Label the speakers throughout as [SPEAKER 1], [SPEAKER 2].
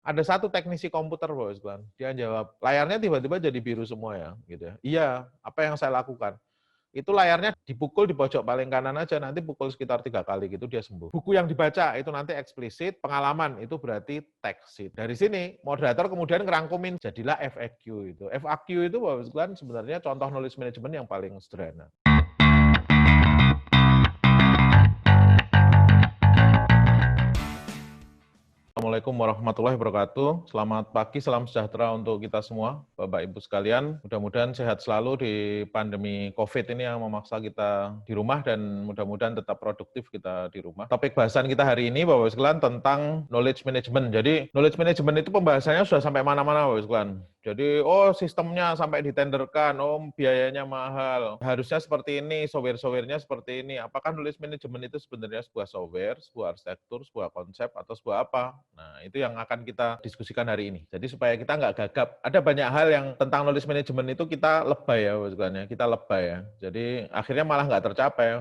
[SPEAKER 1] Ada satu teknisi komputer, Bos Glenn. Dia jawab, layarnya tiba-tiba jadi biru semua ya, gitu ya. Iya, apa yang saya lakukan? Itu layarnya dipukul di pojok paling kanan aja, nanti pukul sekitar 3 kali gitu dia sembuh. Buku yang dibaca itu nanti eksplisit, pengalaman itu berarti text sheet. Dari sini moderator kemudian ngerangkumin jadilah FAQ itu. FAQ itu Bos Glenn sebenarnya contoh knowledge management yang paling sederhana. Assalamualaikum warahmatullahi wabarakatuh. Selamat pagi, salam sejahtera untuk kita semua, Bapak Ibu sekalian. Mudah-mudahan sehat selalu di pandemi COVID ini yang memaksa kita di rumah dan mudah-mudahan tetap produktif kita di rumah. Topik bahasan kita hari ini, Bapak Ibu sekalian, tentang knowledge management. Jadi, knowledge management itu pembahasannya sudah sampai mana-mana, Bapak Ibu sekalian. Jadi, sistemnya sampai ditenderkan, biayanya mahal, harusnya seperti ini, software-softwarenya seperti ini. Apakah knowledge management itu sebenarnya sebuah software, sebuah arsitektur, sebuah konsep, atau sebuah apa? Nah, itu yang akan kita diskusikan hari ini. Jadi, supaya kita nggak gagap. Ada banyak hal yang tentang knowledge management itu kita lebay ya, sebenarnya. Kita lebay ya. Jadi, akhirnya malah nggak tercapai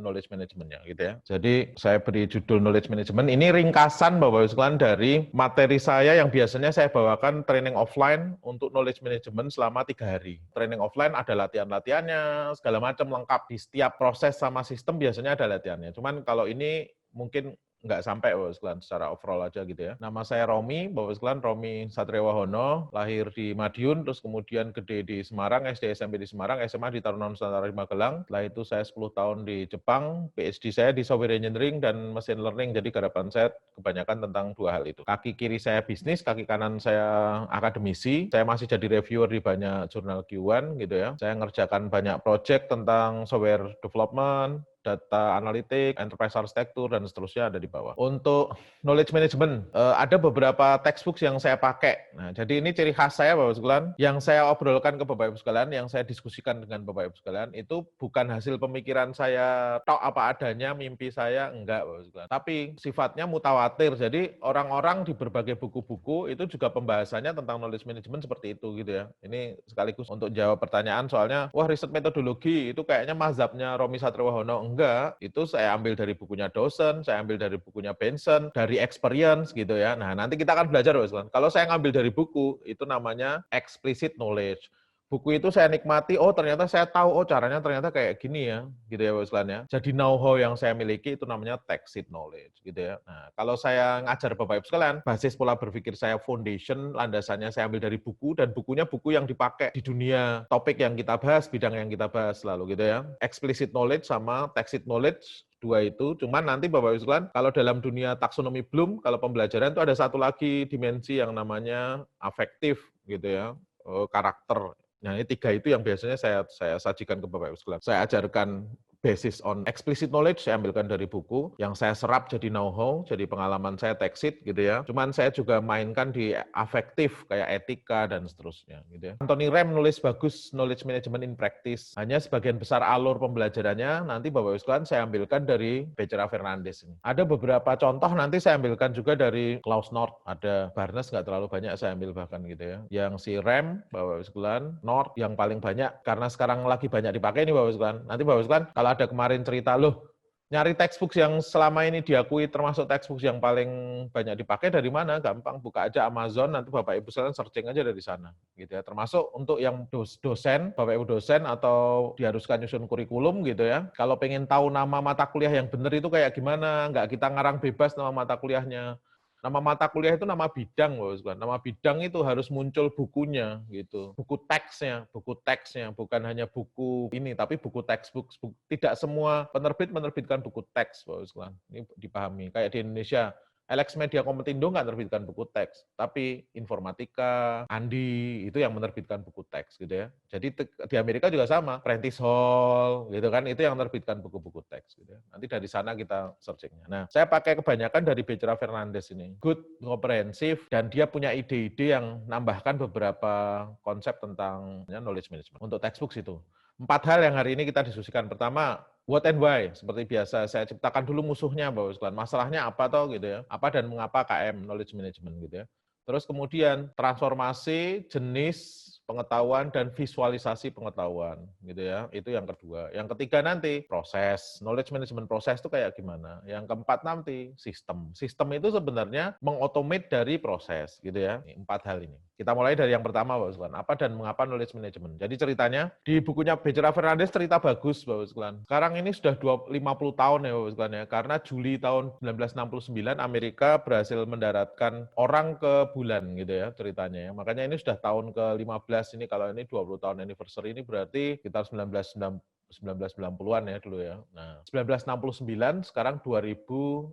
[SPEAKER 1] knowledge managementnya, gitu ya. Jadi, saya beri judul knowledge management. Ini ringkasan, Bapak-Ibu sekalian, dari materi saya yang biasanya saya bawakan training offline untuk knowledge management selama 3 hari. Training offline ada latihan-latihannya, segala macam lengkap. Di setiap proses sama sistem biasanya ada latihannya. Cuman kalau ini mungkin nggak sampai Bapak sekalian secara overall aja gitu ya. Nama saya Romi, Bapak sekalian Romi Satriawahono, lahir di Madiun, terus kemudian gede di Semarang, SD SMP di Semarang, SMA di Taruna Nusantara di Magelang. Setelah itu saya 10 tahun di Jepang, PhD saya di Software Engineering dan Machine Learning, jadi garapan saya kebanyakan tentang dua hal itu. Kaki kiri saya bisnis, kaki kanan saya akademisi. Saya masih jadi reviewer di banyak jurnal Q1 gitu ya. Saya ngerjakan banyak project tentang software development, data analitik, enterprise architecture, dan seterusnya ada di bawah. Untuk knowledge management, ada beberapa textbook yang saya pakai. Nah, jadi ini ciri khas saya, Bapak sekalian, yang saya obrolkan ke Bapak Ibu sekalian, yang saya diskusikan dengan Bapak Ibu sekalian, itu bukan hasil pemikiran saya tok apa adanya, mimpi saya, enggak, Bapak sekalian. Tapi sifatnya mutawatir, jadi orang-orang di berbagai buku-buku itu juga pembahasannya tentang knowledge management seperti itu gitu ya. Ini sekaligus untuk jawab pertanyaan, soalnya, riset metodologi itu kayaknya mazhabnya Romi Satriawahono. Enggak, itu saya ambil dari bukunya dosen, saya ambil dari bukunya Benson, dari experience gitu ya. Nah, nanti kita akan belajar, Bapak. Kalau saya ngambil dari buku, itu namanya explicit knowledge. Buku itu saya nikmati, ternyata saya tahu, caranya ternyata kayak gini ya, gitu ya, Bapak ya. Jadi know-how yang saya miliki itu namanya tacit knowledge, gitu ya. Nah, kalau saya ngajar Bapak Ibu sekalian, basis pola berpikir saya foundation, landasannya saya ambil dari buku, dan bukunya buku yang dipakai di dunia topik yang kita bahas, bidang yang kita bahas selalu, gitu ya. Explicit knowledge sama tacit knowledge, dua itu, cuman nanti Bapak Ibu sekalian, kalau dalam dunia taksonomi Bloom, kalau pembelajaran itu ada satu lagi dimensi yang namanya afektif, gitu ya, karakter. Nah, ini 3 itu yang biasanya saya sajikan ke Bapak Ibu sekalian. Saya ajarkan basis on explicit knowledge, saya ambilkan dari buku, yang saya serap jadi know-how, jadi pengalaman saya tacit gitu ya. Cuman saya juga mainkan di afektif, kayak etika dan seterusnya gitu ya. Anthony Rem nulis bagus Knowledge Management in Practice. Hanya sebagian besar alur pembelajarannya, nanti Bapak Ibu sekalian saya ambilkan dari Becerra Fernandes ini. Ada beberapa contoh nanti saya ambilkan juga dari Klaus North, ada Barnes nggak terlalu banyak saya ambil bahkan gitu ya. Yang si Rem, Bapak Ibu sekalian, North yang paling banyak, karena sekarang lagi banyak dipakai nih Bapak Ibu sekalian. Nanti Bapak Ibu sekalian, kalau ada kemarin cerita, nyari textbook yang selama ini diakui termasuk textbook yang paling banyak dipakai dari mana? Gampang, buka aja Amazon, nanti Bapak Ibu sekalian searching aja dari sana, gitu ya. Termasuk untuk yang dosen, Bapak Ibu dosen atau diharuskan nyusun kurikulum gitu ya. Kalau pengen tahu nama mata kuliah yang benar itu kayak gimana, nggak kita ngarang bebas nama mata kuliahnya. Nama mata kuliah itu nama bidang, Bapak. Nama bidang itu harus muncul bukunya, gitu. Buku teksnya, bukan hanya buku ini, tapi buku textbook. Tidak semua penerbit menerbitkan buku teks, Bapak. Ini dipahami. Kayak di Indonesia, Alex Media Kompetindo nggak menerbitkan buku teks, tapi Informatika, Andi, itu yang menerbitkan buku teks, gitu ya. Jadi di Amerika juga sama, Prentice Hall, gitu kan, itu yang menerbitkan buku-buku teks, gitu ya. Nanti dari sana kita searchingnya. Nah, saya pakai kebanyakan dari Becerra Fernandes ini. Good, komprehensif, dan dia punya ide-ide yang nambahkan beberapa konsep tentang knowledge management. Untuk textbook itu. 4 hal yang hari ini kita diskusikan. Pertama, what and why. Seperti biasa, saya ciptakan dulu musuhnya, Bapak sekalian. Masalahnya apa toh gitu ya. Apa dan mengapa KM, knowledge management gitu ya. Terus kemudian transformasi jenis pengetahuan dan visualisasi pengetahuan, gitu ya. Itu yang kedua. Yang ketiga nanti proses, knowledge management proses itu kayak gimana. Yang keempat nanti sistem. Sistem itu sebenarnya mengautomate dari proses, gitu ya. Empat hal ini. Kita mulai dari yang pertama, Bapak Sekalian. Apa dan mengapa knowledge management? Jadi ceritanya di bukunya Becerra Fernandez cerita bagus, Bapak Sekalian. Sekarang ini sudah 50 tahun ya, Bapak Sekalian ya. Karena Juli tahun 1969 Amerika berhasil mendaratkan orang ke bulan gitu ya ceritanya ya. Makanya ini sudah tahun ke-15 ini, kalau ini 20 tahun anniversary ini berarti sekitar 1990-an ya dulu ya. Nah, 1969 sekarang 2020,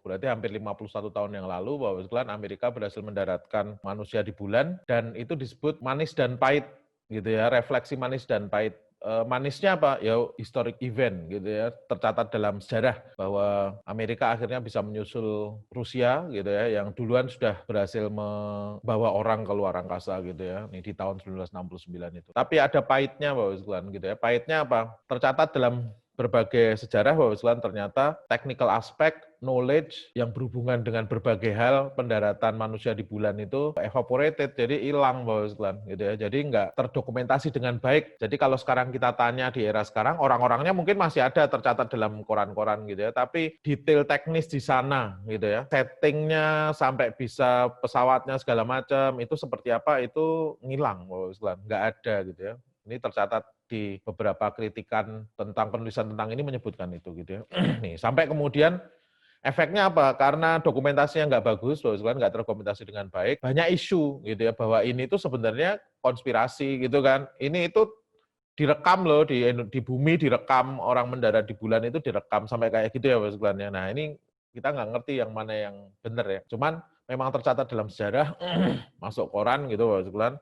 [SPEAKER 1] berarti hampir 51 tahun yang lalu bahwa Amerika berhasil mendaratkan manusia di bulan, dan itu disebut manis dan pahit gitu ya, refleksi manis dan pahit. Manisnya apa? Ya historic event gitu ya, tercatat dalam sejarah bahwa Amerika akhirnya bisa menyusul Rusia gitu ya, yang duluan sudah berhasil membawa orang ke luar angkasa gitu ya, ini di tahun 1969 itu. Tapi ada pahitnya Bapak Sekalian gitu ya. Pahitnya apa? Tercatat dalam berbagai sejarah bahwa ternyata technical aspek, knowledge yang berhubungan dengan berbagai hal pendaratan manusia di bulan itu evaporated, jadi hilang Bapak Sekalian gitu ya. Jadi nggak terdokumentasi dengan baik. Jadi kalau sekarang kita tanya di era sekarang, orang-orangnya mungkin masih ada tercatat dalam koran-koran gitu ya, tapi detail teknis di sana gitu ya, settingnya sampai bisa pesawatnya segala macam itu seperti apa itu ngilang Bapak Sekalian, nggak ada gitu ya. Ini tercatat di beberapa kritikan tentang penulisan tentang ini menyebutkan itu gitu ya. Nih, sampai kemudian efeknya apa? Karena dokumentasinya nggak bagus, nggak terdokumentasi dengan baik, banyak isu gitu ya bahwa ini tuh sebenarnya konspirasi gitu kan. Ini itu direkam loh di bumi, direkam orang mendarat di bulan itu direkam sampai kayak gitu ya Bapak Sekalian. Nah ini kita nggak ngerti yang mana yang benar ya. Cuman memang tercatat dalam sejarah masuk koran gitu Bapak Sekalian,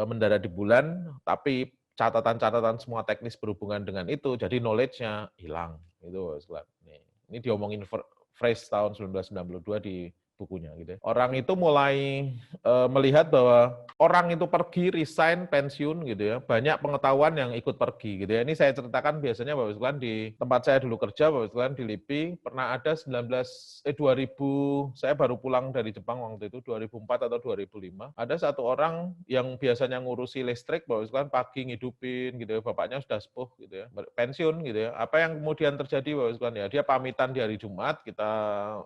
[SPEAKER 1] mendarat di bulan, tapi catatan-catatan semua teknis berhubungan dengan itu, jadi knowledge-nya hilang. Itu, ini diomongin phrase tahun 1992 di bukunya gitu ya. Orang itu mulai melihat bahwa orang itu pergi, resign, pensiun gitu ya. Banyak pengetahuan yang ikut pergi gitu ya. Ini saya ceritakan biasanya Bapak Sekalian di tempat saya dulu kerja Bapak Sekalian di LIPI, pernah ada 2000, saya baru pulang dari Jepang waktu itu 2004 atau 2005. Ada satu orang yang biasanya ngurusi listrik Bapak Sekalian pagi ngidupin gitu ya. Bapaknya sudah sepuh gitu ya, pensiun gitu ya. Apa yang kemudian terjadi Bapak Sekalian ya? Dia pamitan di hari Jumat, kita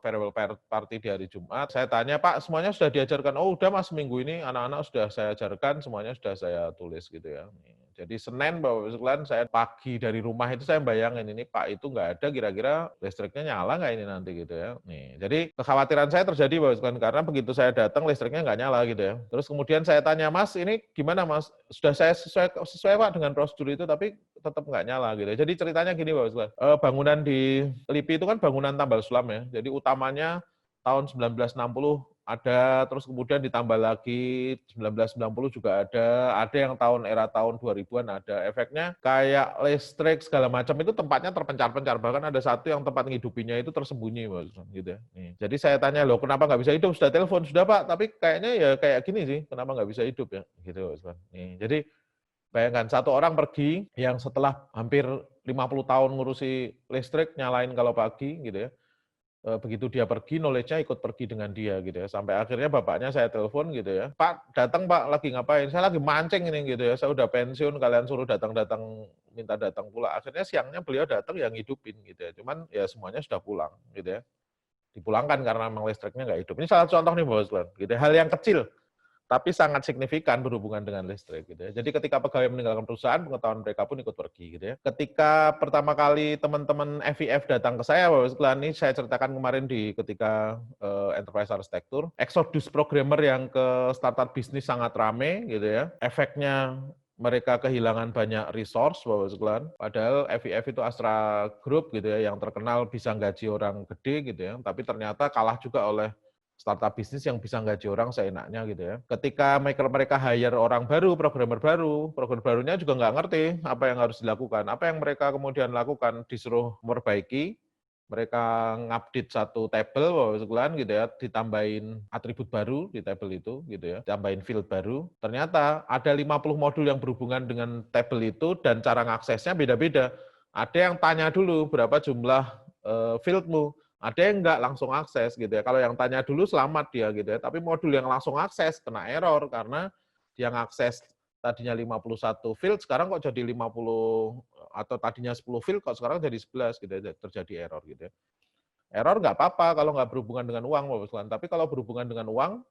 [SPEAKER 1] farewell party di hari Jumat. Saya tanya, Pak, semuanya sudah diajarkan? Oh, udah Mas, minggu ini anak-anak sudah saya ajarkan, semuanya sudah saya tulis gitu ya. Jadi Senin Bapak Sekalian, saya pagi dari rumah itu saya bayangin ini Pak itu nggak ada, kira-kira listriknya nyala nggak ini nanti gitu ya. Nih, jadi kekhawatiran saya terjadi Bapak Sekalian karena begitu saya datang listriknya nggak nyala gitu ya. Terus kemudian saya tanya, Mas ini gimana Mas? Sudah saya sesuai Pak dengan prosedur itu tapi tetap nggak nyala gitu. Jadi ceritanya gini Bapak Sekalian, bangunan di LIPI itu kan bangunan tambal sulam ya. Jadi utamanya tahun 1960 ada, terus kemudian ditambah lagi 1990 juga ada yang era tahun 2000-an ada. Efeknya kayak listrik segala macam itu tempatnya terpencar-pencar, bahkan ada satu yang tempat ngidupinnya itu tersembunyi gitu ya. Jadi saya tanya, loh kenapa nggak bisa hidup? Sudah telepon, sudah Pak, tapi kayaknya ya kayak gini sih, kenapa nggak bisa hidup ya? Gitu. Jadi bayangkan satu orang pergi yang setelah hampir 50 tahun ngurusi listrik, nyalain kalau pagi gitu ya. Begitu dia pergi, knowledge-nya ikut pergi dengan dia gitu ya. Sampai akhirnya bapaknya saya telepon gitu ya, Pak datang Pak, lagi ngapain? Saya lagi mancing ini gitu ya, saya udah pensiun, kalian suruh datang-datang, minta datang pula. Akhirnya siangnya beliau datang yang ngidupin gitu ya. Cuman ya semuanya sudah pulang gitu ya. Dipulangkan karena memang listriknya nggak hidup. Ini salah satu contoh nih Bapak gitu ya. Hal yang kecil tapi sangat signifikan berhubungan dengan listrik gitu ya. Jadi ketika pegawai meninggalkan perusahaan, pengetahuan mereka pun ikut pergi gitu ya. Ketika pertama kali teman-teman FIF datang ke saya, Bapak Sekalian, ini saya ceritakan kemarin ketika Enterprise Arsitektur, Exodus programmer yang ke startup bisnis sangat rame gitu ya. Efeknya mereka kehilangan banyak resource Bapak Sekalian. Padahal FIF itu Astra Group gitu ya, yang terkenal bisa gaji orang gede gitu ya, tapi ternyata kalah juga oleh startup bisnis yang bisa gaji orang seenaknya gitu ya. Ketika mereka hire orang baru, programmer barunya juga nggak ngerti apa yang harus dilakukan. Apa yang mereka kemudian lakukan, disuruh memperbaiki, mereka ngupdate satu table Bapak Sekalian gitu ya, ditambahin atribut baru di table itu gitu ya, tambahin field baru. Ternyata ada 50 modul yang berhubungan dengan table itu dan cara ngaksesnya beda-beda. Ada yang tanya dulu berapa jumlah fieldmu, Ada yang nggak langsung akses gitu ya. Kalau yang tanya dulu selamat dia gitu ya. Tapi modul yang langsung akses kena error karena dia ngakses tadinya 51 field sekarang kok jadi 50 atau tadinya 10 field kok sekarang jadi 11 gitu ya. Terjadi error gitu ya. Error nggak apa-apa kalau nggak berhubungan dengan uang, Bapak Sekalian. Tapi kalau berhubungan dengan uang,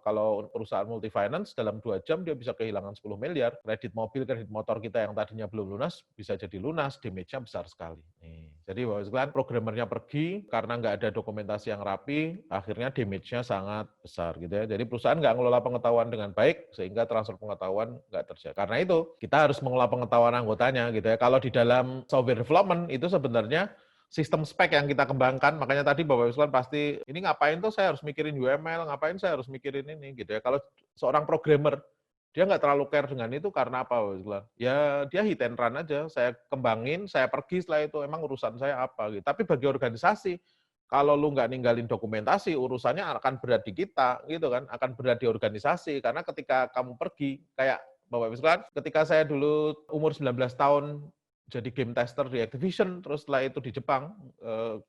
[SPEAKER 1] kalau perusahaan multi finance dalam 2 jam dia bisa kehilangan 10 miliar. Kredit mobil, kredit motor kita yang tadinya belum lunas bisa jadi lunas, damage-nya besar sekali. Nih. Jadi Bapak Sekalian, programmernya pergi karena nggak ada dokumentasi yang rapi, akhirnya damage-nya sangat besar gitu ya. Jadi perusahaan nggak ngelola pengetahuan dengan baik sehingga transfer pengetahuan nggak terjadi. Karena itu kita harus mengelola pengetahuan anggotanya gitu ya. Kalau di dalam software development itu sebenarnya sistem spek yang kita kembangkan, makanya tadi Bapak Ibu pasti, ini ngapain tuh saya harus mikirin UML, ngapain saya harus mikirin ini, gitu ya. Kalau seorang programmer, dia nggak terlalu care dengan itu karena apa, Bapak Ibu? Ya dia hit and run aja, saya kembangin, saya pergi setelah itu, emang urusan saya apa, gitu. Tapi bagi organisasi, kalau lu nggak ninggalin dokumentasi, urusannya akan berat di kita, gitu kan, akan berat di organisasi, karena ketika kamu pergi, kayak Bapak Ibu ketika saya dulu umur 19 tahun, jadi game tester di Activision, terus setelah itu di Jepang,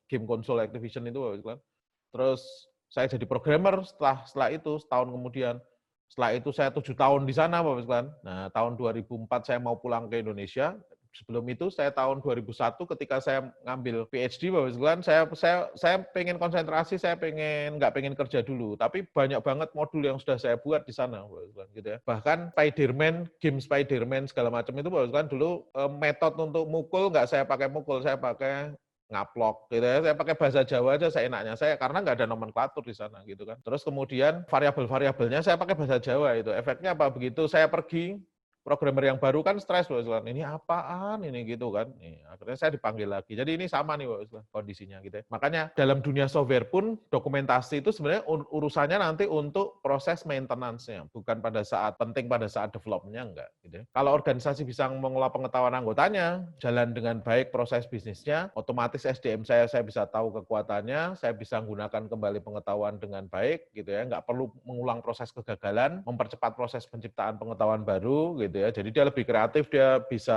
[SPEAKER 1] game konsol Activision itu, terus saya jadi programmer setelah itu, setahun kemudian. Setelah itu saya 7 tahun di sana, Bapak Sekalian. Nah, tahun 2004 saya mau pulang ke Indonesia. Sebelum itu saya tahun 2001 ketika saya ngambil PhD, Bapak Sekalian, saya pengen konsentrasi, saya nggak pengen kerja dulu. Tapi banyak banget modul yang sudah saya buat di sana, Bapak Sekalian, gitu ya. Bahkan Spider-Man, game Spider-Man segala macam itu, Bapak Sekalian, dulu metode untuk mukul nggak saya pakai mukul, saya pakai ngaplok gitu ya. Saya pakai bahasa Jawa aja seenaknya saya karena nggak ada nomenklatur di sana gitu kan. Terus kemudian variabel-variabelnya saya pakai bahasa Jawa itu. Efeknya apa? Begitu saya pergi, programmer yang baru kan stres, Bapak. Ini apaan ini gitu kan. Akhirnya saya dipanggil lagi. Jadi ini sama nih Bapak, kondisinya gitu ya. Makanya dalam dunia software pun dokumentasi itu sebenarnya urusannya nanti untuk proses maintenance-nya, bukan pada saat penting pada saat development-nya enggak gitu ya. Kalau organisasi bisa mengelola pengetahuan anggotanya, jalan dengan baik proses bisnisnya, otomatis SDM saya bisa tahu kekuatannya, saya bisa menggunakan kembali pengetahuan dengan baik gitu ya, nggak perlu mengulang proses kegagalan, mempercepat proses penciptaan pengetahuan baru gitu ya. Jadi dia lebih kreatif, dia bisa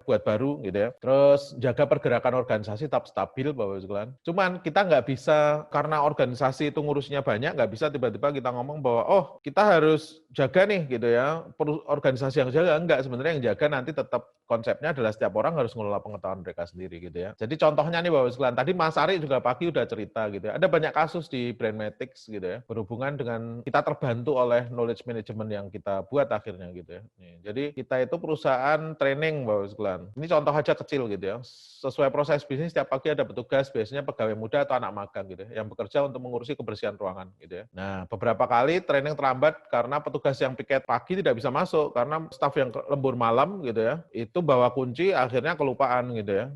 [SPEAKER 1] buat baru gitu ya. Terus jaga pergerakan organisasi tetap stabil, Bapak sekalian. Cuman kita nggak bisa, karena organisasi itu ngurusnya banyak, nggak bisa tiba-tiba kita ngomong bahwa, oh kita harus jaga nih gitu ya, organisasi yang jaga. Enggak, sebenarnya yang jaga nanti tetap konsepnya adalah setiap orang harus mengelola pengetahuan mereka sendiri gitu ya. Jadi contohnya nih Bapak sekalian, tadi Mas Ari juga pagi udah cerita gitu ya. Ada banyak kasus di Brandmatics gitu ya, berhubungan dengan kita terbantu oleh knowledge management yang kita buat akhirnya gitu ya. Jadi kita itu perusahaan training Bapak sekalian. Ini contoh aja kecil gitu ya. Sesuai proses bisnis setiap pagi ada petugas, biasanya pegawai muda atau anak magang gitu ya, yang bekerja untuk mengurusi kebersihan ruangan gitu ya. Nah, beberapa kali training terlambat karena petugas yang piket pagi tidak bisa masuk karena staf yang lembur malam gitu ya. Itu bawa kunci akhirnya kelupaan gitu ya.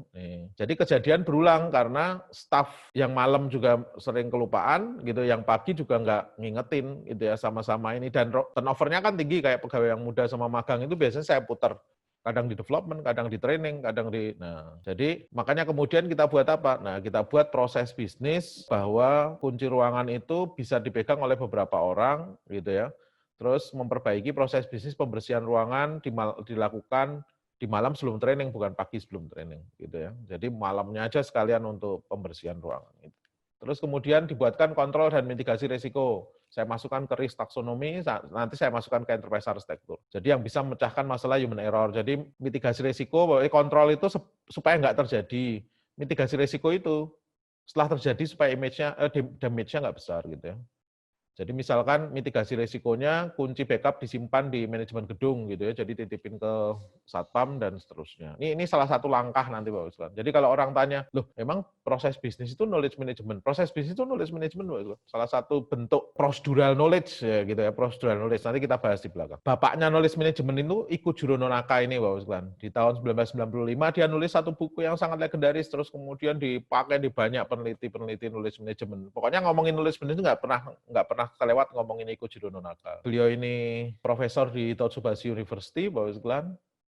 [SPEAKER 1] Jadi kejadian berulang karena staf yang malam juga sering kelupaan gitu, yang pagi juga nggak ngingetin gitu ya, sama-sama ini, dan turnover-nya kan tinggi kayak pegawai yang muda sama magang itu biasanya saya putar. Kadang di development, kadang di training, kadang di... Nah, jadi makanya kemudian kita buat apa? Nah, kita buat proses bisnis bahwa kunci ruangan itu bisa dipegang oleh beberapa orang gitu ya. Terus memperbaiki proses bisnis pembersihan ruangan dilakukan di malam sebelum training, bukan pagi sebelum training gitu ya. Jadi malamnya aja sekalian untuk pembersihan ruangan. Terus kemudian dibuatkan kontrol dan mitigasi risiko. Saya masukkan ke risk taksonomi, nanti saya masukkan ke enterprise architecture. Jadi yang bisa memecahkan masalah human error. Jadi mitigasi risiko, kontrol itu supaya nggak terjadi. Mitigasi risiko itu setelah terjadi supaya damage-nya nggak besar gitu ya. Jadi misalkan mitigasi risikonya kunci backup disimpan di manajemen gedung gitu ya, jadi titipin ke satpam dan seterusnya. Ini salah satu langkah nanti Bapak Ibu. Jadi kalau orang tanya, loh emang proses bisnis itu knowledge management? Proses bisnis itu knowledge management Bapak Ibu. Salah satu bentuk procedural knowledge ya gitu ya, procedural knowledge. Nanti kita bahas di belakang. Bapaknya knowledge management itu Ikujiro Nonaka ini Bapak Ibu. Di tahun 1995 dia nulis satu buku yang sangat legendaris, terus kemudian dipakai di banyak peneliti knowledge management. Pokoknya ngomongin knowledge management itu nggak pernah kelewat ngomongin Ikujiro Nonaka. Beliau ini profesor di Totsubashi University, Bapak sekalian.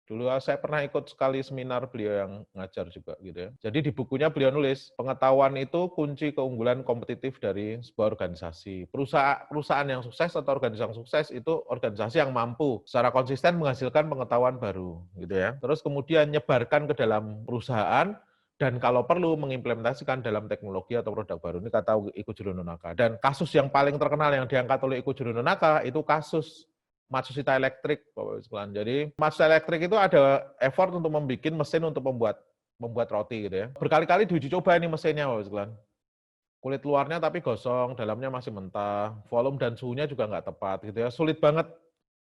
[SPEAKER 1] Dulu saya pernah ikut sekali seminar beliau yang ngajar juga gitu ya. Jadi di bukunya beliau nulis, pengetahuan itu kunci keunggulan kompetitif dari sebuah organisasi. Perusahaan yang sukses atau organisasi yang sukses itu organisasi yang mampu secara konsisten menghasilkan pengetahuan baru gitu ya. Terus kemudian nyebarkan ke dalam perusahaan dan kalau perlu mengimplementasikan dalam teknologi atau produk baru. Ini kata Iku Jiro Nonaka. Dan kasus yang paling terkenal yang diangkat oleh Iku Jiro Nonaka itu kasus Matsushita Electric, Bapak Ibu sekalian. Jadi Matsushita Electric itu ada effort untuk membuat mesin untuk membuat roti gitu ya. Berkali-kali diuji coba ini mesinnya, Bapak Ibu sekalian. Kulit luarnya tapi gosong, dalamnya masih mentah, volume dan suhunya juga nggak tepat gitu ya. Sulit banget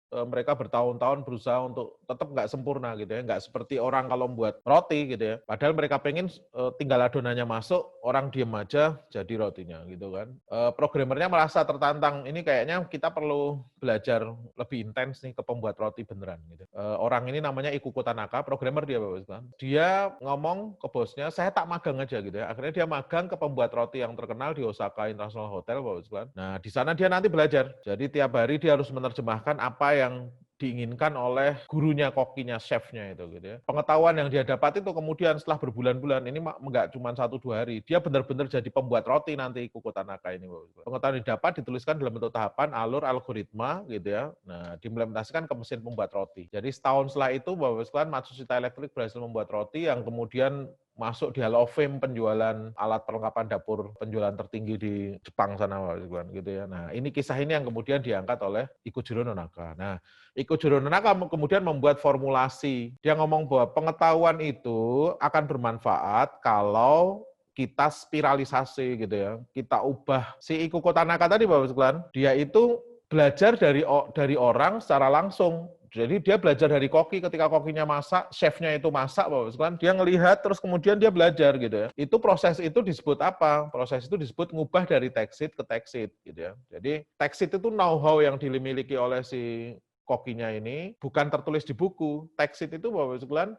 [SPEAKER 1] mereka bertahun-tahun berusaha untuk tetap nggak sempurna gitu ya, nggak seperti orang kalau membuat roti gitu ya. Padahal mereka pengen tinggal adonannya masuk, orang diem aja jadi rotinya gitu kan. Programmernya merasa tertantang, ini kayaknya kita perlu belajar lebih intens nih ke pembuat roti beneran gitu. Orang ini namanya Ikuko Tanaka, programmer dia Bapak kan. Dia ngomong ke bosnya, saya tak magang aja gitu ya. Akhirnya dia magang ke pembuat roti yang terkenal di Osaka International Hotel Bapak kan. Nah di sana dia nanti belajar. Jadi tiap hari dia harus menerjemahkan apa yang diinginkan oleh gurunya, kokinya, chefnya itu gitu ya. Pengetahuan yang dia dapat itu kemudian setelah berbulan-bulan, ini nggak cuma 1-2 hari, dia benar-benar jadi pembuat roti nanti Ikuko Tanaka ini. Pengetahuan yang didapat dituliskan dalam bentuk tahapan, alur, algoritma gitu ya. Nah, diimplementasikan ke mesin pembuat roti. Jadi setahun setelah itu, Bapak sekalian, Matsushita Electric berhasil membuat roti yang kemudian masuk di Hall of Fame penjualan alat perlengkapan dapur penjualan tertinggi di Jepang sana gitu ya. Nah, ini kisah ini yang kemudian diangkat oleh Ikujiro Nonaka. Nah, Ikujiro Nonaka kemudian membuat formulasi. Dia ngomong bahwa pengetahuan itu akan bermanfaat kalau kita spiralisasi gitu ya. Kita ubah si Ikuko Tanaka tadi Bapak sekalian, dia itu belajar dari orang secara langsung. Jadi dia belajar dari koki, ketika kokinya masak, chefnya itu masak, Bapak sekalian, dia ngelihat terus kemudian dia belajar gitu ya. Itu proses itu disebut apa? Proses itu disebut ngubah dari text sheet ke text sheet gitu ya. Jadi text sheet itu know-how yang dimiliki oleh si kokinya ini bukan tertulis di buku. Text sheet itu Bapak sekalian,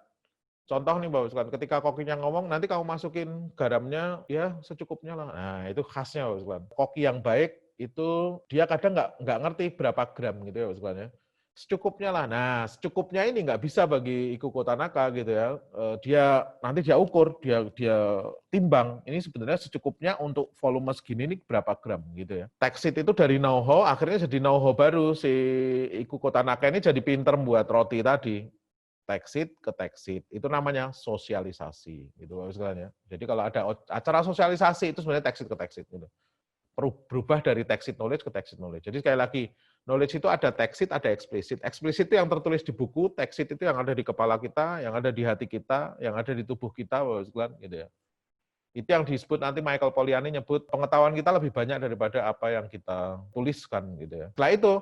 [SPEAKER 1] contoh nih Bapak sekalian, ketika kokinya ngomong, nanti kamu masukin garamnya ya secukupnya lah. Nah itu khasnya Bapak sekalian. Koki yang baik itu dia kadang nggak ngerti berapa gram gitu ya Bapak sekalian ya. Secukupnya lah. Nah, secukupnya ini nggak bisa bagi Ikuko Tanaka gitu ya. Nanti dia ukur, dia timbang. Ini sebenarnya secukupnya untuk volume segini ini berapa gram gitu ya. Text sheet itu dari know-how, akhirnya jadi know-how baru. Si Ikuko Tanaka ini jadi pinter buat roti tadi. Text sheet ke text sheet. Itu namanya sosialisasi. Gitu Bapak sekalian ya. Jadi kalau ada acara sosialisasi itu sebenarnya text sheet ke text sheet. Gitu. Berubah dari text sheet knowledge ke text sheet knowledge. Jadi sekali lagi, knowledge itu ada text sheet, ada explicit. Explicit itu yang tertulis di buku, text sheet itu yang ada di kepala kita, yang ada di hati kita, yang ada di tubuh kita, gitu ya. Itu yang disebut nanti Michael Poliani nyebut pengetahuan kita lebih banyak daripada apa yang kita tuliskan gitu ya. Setelah itu,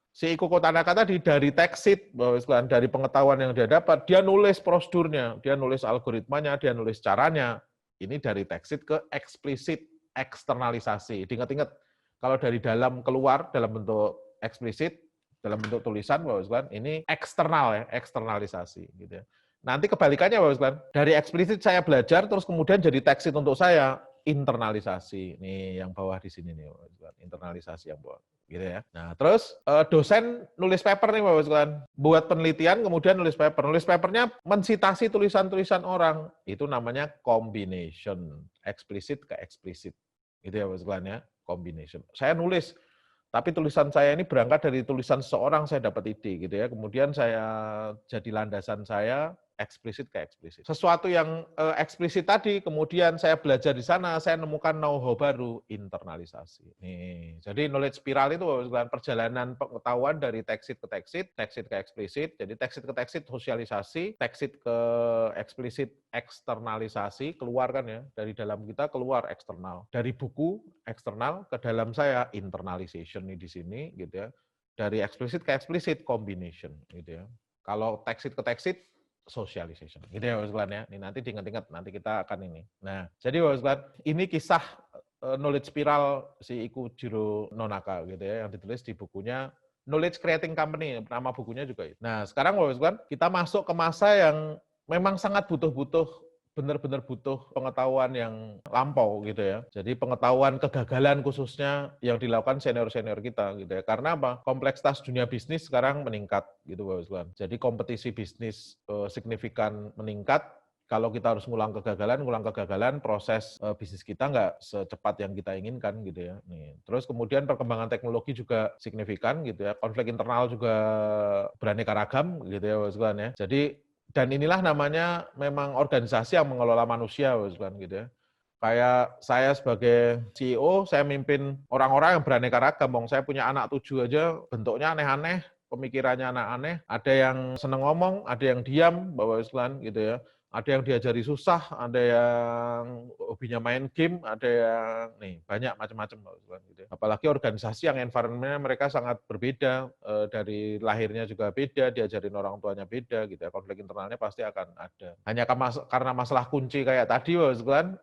[SPEAKER 1] si Ikuko Tanaka tadi dari text sheet, dari pengetahuan yang dia dapat, dia nulis prosedurnya, dia nulis algoritmanya, dia nulis caranya. Ini dari text sheet ke explicit, eksternalisasi. Diingat-ingat, kalau dari dalam keluar dalam bentuk eksplisit, dalam bentuk tulisan, Bapak sekalian, ini eksternal ya, eksternalisasi gitu ya. Nanti kebalikannya Bapak sekalian, dari eksplisit saya belajar terus kemudian jadi text sheet untuk saya, internalisasi. Nih yang bawah di sini nih Bapak sekalian, internalisasi yang bawah gitu ya. Nah, terus dosen nulis paper nih Bapak sekalian, buat penelitian kemudian nulis paper. Nulis papernya mensitasi tulisan-tulisan orang. Itu namanya combination, eksplisit ke eksplisit. Gitu ya Bapak sekalian ya, combination. Saya nulis, tapi tulisan saya ini berangkat dari tulisan seseorang, saya dapat ide gitu ya. Kemudian saya jadi landasan saya eksplisit ke eksplisit. Sesuatu yang eksplisit tadi, kemudian saya belajar di sana, saya nemukan know-how baru, internalisasi. Nih, jadi knowledge spiral itu perjalanan pengetahuan dari text sheet ke eksplisit. Jadi text sheet ke text sheet sosialisasi, text sheet ke eksplisit eksternalisasi, keluar kan ya, dari dalam kita keluar eksternal. Dari buku eksternal ke dalam saya internalization nih di sini gitu ya. Dari eksplisit ke eksplisit combination gitu ya. Kalau text sheet ke text sheet socialization. Gitu ya Bapak sekalian ya. Ini nanti diingat-ingat, nanti kita akan ini. Nah, jadi Bapak sekalian, ini kisah knowledge spiral si Ikujiro Nonaka gitu ya, yang ditulis di bukunya Knowledge Creating Company, nama bukunya juga itu. Nah, sekarang Bapak sekalian, kita masuk ke masa yang memang sangat benar-benar butuh pengetahuan yang lampau gitu ya. Jadi pengetahuan kegagalan khususnya yang dilakukan senior-senior kita gitu ya. Karena apa? Kompleksitas dunia bisnis sekarang meningkat gitu Bapak sekalian. Jadi kompetisi bisnis signifikan meningkat. Kalau kita harus ngulang kegagalan, proses bisnis kita nggak secepat yang kita inginkan gitu ya. Nih. Terus kemudian perkembangan teknologi juga signifikan gitu ya. Konflik internal juga beraneka ragam gitu ya Bapak sekalian ya. Jadi Dan inilah namanya memang organisasi yang mengelola manusia, kan gitu ya. Kayak saya sebagai CEO, saya mimpin orang-orang yang beraneka ragam. Saya punya anak 7 aja, bentuknya aneh-aneh, pemikirannya aneh-aneh. Ada yang seneng ngomong, ada yang diam, Bapak Islan gitu ya. Ada yang diajari susah, ada yang hobinya main game, ada yang banyak macam-macam gitu ya. Apalagi organisasi yang environment-nya mereka sangat berbeda, dari lahirnya juga beda, diajarin orang tuanya beda gitu ya. Konflik internalnya pasti akan ada. Hanya karena masalah kunci kayak tadi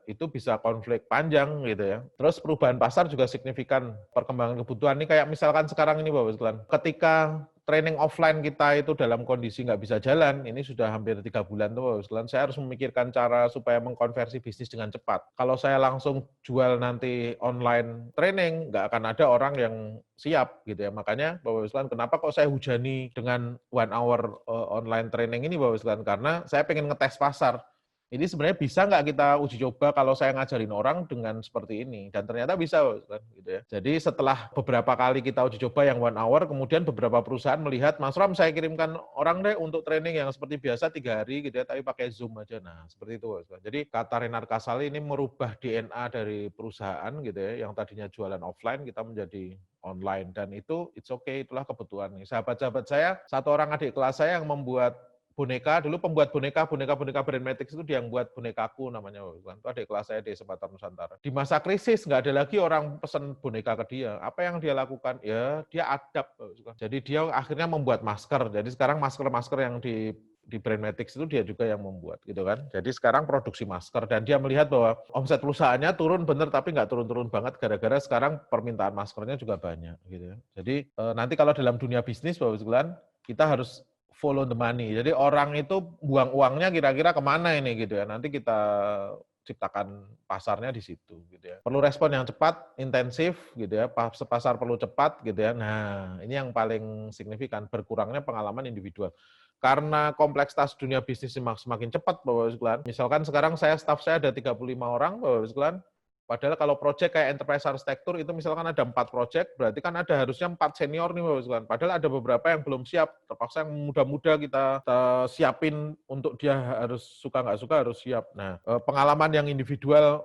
[SPEAKER 1] itu bisa konflik panjang gitu ya. Terus perubahan pasar juga signifikan, perkembangan kebutuhan ini kayak misalkan sekarang ini Bapak, ketika training offline kita itu dalam kondisi nggak bisa jalan, ini sudah hampir 3 bulan tuh, saya harus memikirkan cara supaya mengkonversi bisnis dengan cepat. Kalau saya langsung jual nanti online training, nggak akan ada orang yang siap gitu ya. Makanya Bapak Islan, kenapa kok saya hujani dengan 1 hour online training ini Bapak Islan? Karena saya pengen ngetes pasar. Ini sebenarnya bisa nggak kita uji coba kalau saya ngajarin orang dengan seperti ini? Dan ternyata bisa, kan, gitu ya. Jadi setelah beberapa kali kita uji coba yang 1 hour, kemudian beberapa perusahaan melihat, Mas Ram, saya kirimkan orang deh untuk training yang seperti biasa 3 hari gitu ya, tapi pakai Zoom aja. Nah, seperti itu. Jadi kata Renar Kasali ini merubah DNA dari perusahaan gitu ya, yang tadinya jualan offline kita menjadi online. Dan itu it's okay, itulah kebutuhan. Sahabat-sahabat saya, 1 orang adik kelas saya yang membuat boneka, dulu pembuat boneka Brandmatics itu dia yang buat bonekaku namanya, itu adik kelas saya di Sepatan Nusantara. Di masa krisis nggak ada lagi orang pesen boneka ke dia. Apa yang dia lakukan? Ya dia adapt. Jadi dia akhirnya membuat masker. Jadi sekarang masker-masker yang di Brandmatics itu dia juga yang membuat gitu kan. Jadi sekarang produksi masker dan dia melihat bahwa omset perusahaannya turun bener tapi nggak turun-turun banget gara-gara sekarang permintaan maskernya juga banyak gitu ya. Jadi nanti kalau dalam dunia bisnis Bapak Sekalian, kita harus follow the money. Jadi orang itu buang uangnya kira-kira kemana ini gitu ya. Nanti kita ciptakan pasarnya di situ gitu ya. Perlu respon yang cepat, intensif gitu ya. Pasar perlu cepat gitu ya. Nah, ini yang paling signifikan, berkurangnya pengalaman individual. Karena kompleksitas dunia bisnis semakin cepat Bapak Sekalian. Misalkan sekarang staff saya ada 35 orang Bapak Sekalian. Padahal kalau proyek kayak enterprise arsitektur itu misalkan ada 4 proyek, berarti kan ada harusnya 4 senior nih Bapak Sekalian. Padahal ada beberapa yang belum siap, terpaksa yang muda-muda kita siapin untuk dia harus suka nggak suka harus siap. Nah, pengalaman yang individual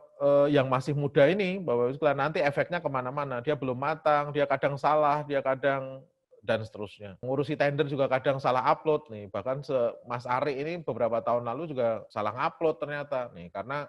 [SPEAKER 1] yang masih muda ini Bapak Sekalian nanti efeknya kemana-mana. Dia belum matang, dia kadang salah, dia kadang dan seterusnya. Ngurusi tender juga kadang salah upload nih. Bahkan Mas Ari ini beberapa tahun lalu juga salah ngupload ternyata nih karena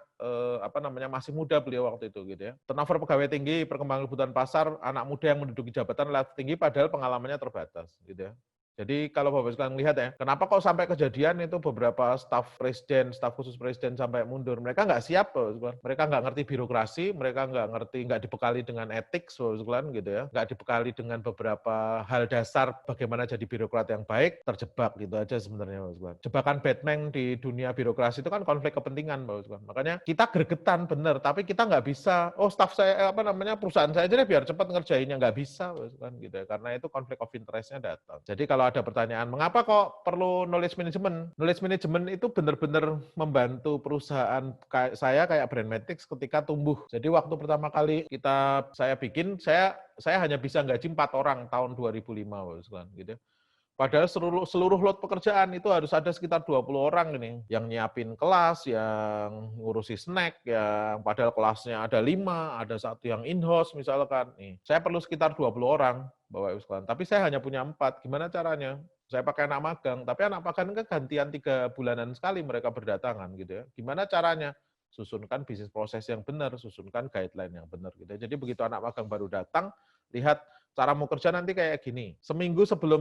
[SPEAKER 1] masih muda beliau waktu itu gitu ya. Turnover pegawai tinggi, perkembangan kebutuhan pasar, anak muda yang menduduki jabatan relatif tinggi padahal pengalamannya terbatas gitu ya. Jadi kalau Bapak sekalian melihat ya, kenapa kok sampai kejadian itu beberapa staf presiden, staf khusus presiden sampai mundur. Mereka nggak siap, Bapak. Mereka nggak ngerti birokrasi, mereka nggak dibekali dengan etik, Bapak sekalian gitu ya. Nggak dibekali dengan beberapa hal dasar bagaimana jadi birokrat yang baik, terjebak gitu aja sebenarnya, Bapak sekalian. Jebakan Batman di dunia birokrasi itu kan konflik kepentingan, Bapak sekalian. Makanya kita gregetan bener, tapi kita nggak bisa, staff saya, perusahaan saya aja deh biar cepat ngerjainnya. Nggak bisa, Bapak sekalian gitu ya. Karena itu konflik of interest-nya datang. Jadi kalau ada pertanyaan, mengapa kok perlu knowledge management? Knowledge management itu benar-benar membantu perusahaan kayak Brandmatics ketika tumbuh. Jadi waktu pertama kali saya bikin, saya hanya bisa gaji 4 orang tahun 2005, gitu. Padahal seluruh lot pekerjaan itu harus ada sekitar 20 orang ini. Yang nyiapin kelas, yang ngurusi snack, yang padahal kelasnya ada 5, ada 1 yang in-house misalkan. Nih, saya perlu sekitar 20 orang, Bapak Ibu sekalian. Tapi saya hanya punya 4. Gimana caranya? Saya pakai anak magang, tapi anak magang kan gantian 3 bulanan sekali mereka berdatangan gitu ya. Gimana caranya? Susunkan bisnis proses yang benar, susunkan guideline yang benar gitu. Jadi begitu anak magang baru datang, lihat cara mau kerja nanti kayak gini. Seminggu sebelum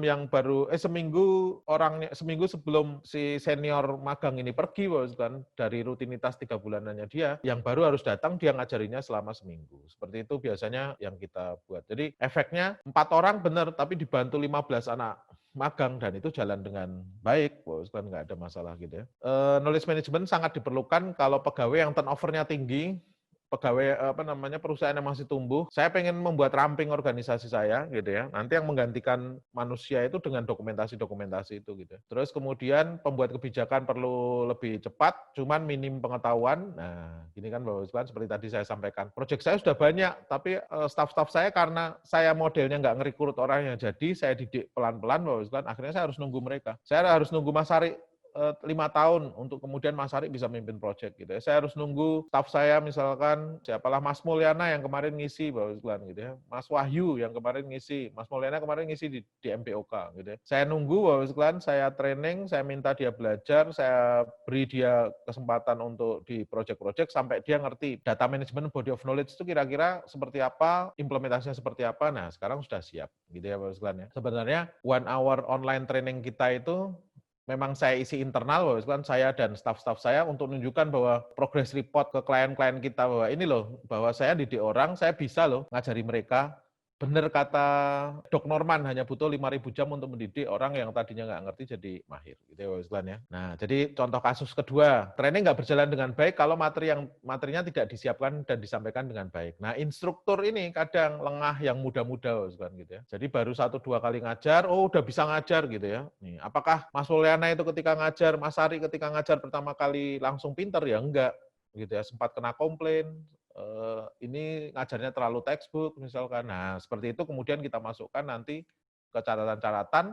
[SPEAKER 1] sebelum si senior magang ini pergi, kan dari rutinitas 3 bulanannya dia, yang baru harus datang dia ngajarinya selama seminggu. Seperti itu biasanya yang kita buat. Jadi efeknya 4 orang benar, tapi dibantu 15 anak magang dan itu jalan dengan baik, kan nggak ada masalah gitu ya. Knowledge management sangat diperlukan kalau pegawai yang turnover-nya tinggi, perusahaan yang masih tumbuh, saya pengen membuat ramping organisasi saya gitu ya. Nanti yang menggantikan manusia itu dengan dokumentasi-dokumentasi itu gitu. Terus kemudian pembuat kebijakan perlu lebih cepat, cuman minim pengetahuan. Nah, gini kan Bapak Sekalian seperti tadi saya sampaikan. Proyek saya sudah banyak, tapi staff-staff saya karena saya modelnya nggak ngerekrut orang yang jadi, saya didik pelan-pelan Bapak Sekalian, akhirnya saya harus nunggu mereka. Saya harus nunggu Mas Ari 5 tahun untuk kemudian Mas Ari bisa mimpin project gitu ya. Saya harus nunggu staff saya misalkan siapalah Mas Mulyana yang kemarin ngisi Bapak Sekalian gitu ya. Mas Wahyu yang kemarin ngisi, Mas Mulyana kemarin ngisi di MPOK gitu ya. Saya nunggu Bapak Sekalian, saya training, saya minta dia belajar, saya beri dia kesempatan untuk di project-project sampai dia ngerti data management body of knowledge itu kira-kira seperti apa, implementasinya seperti apa. Nah, sekarang sudah siap gitu ya Bapak Sekalian ya. Sebenarnya 1 hour online training kita itu memang saya isi internal, Bapak Sekalian, saya dan staff-staff saya untuk menunjukkan bahwa progress report ke klien-klien kita bahwa ini loh, bahwa saya didik orang, saya bisa loh ngajari mereka. Benar kata Dok Norman, hanya butuh 5.000 jam untuk mendidik orang yang tadinya nggak ngerti jadi mahir. Gitu ya, Bapak Sekalian ya. Nah, jadi contoh kasus kedua, training nggak berjalan dengan baik kalau materinya tidak disiapkan dan disampaikan dengan baik. Nah, instruktur ini kadang lengah yang muda-muda, Bapak Sekalian gitu ya. Jadi baru 1-2 kali ngajar, oh udah bisa ngajar gitu ya. Nih, apakah Mas Mulyana itu ketika ngajar, Mas Ari ketika ngajar pertama kali langsung pinter? Ya enggak. Gitu ya, sempat kena komplain, ini ngajarnya terlalu textbook misalkan. Nah, seperti itu kemudian kita masukkan nanti ke catatan-catatan,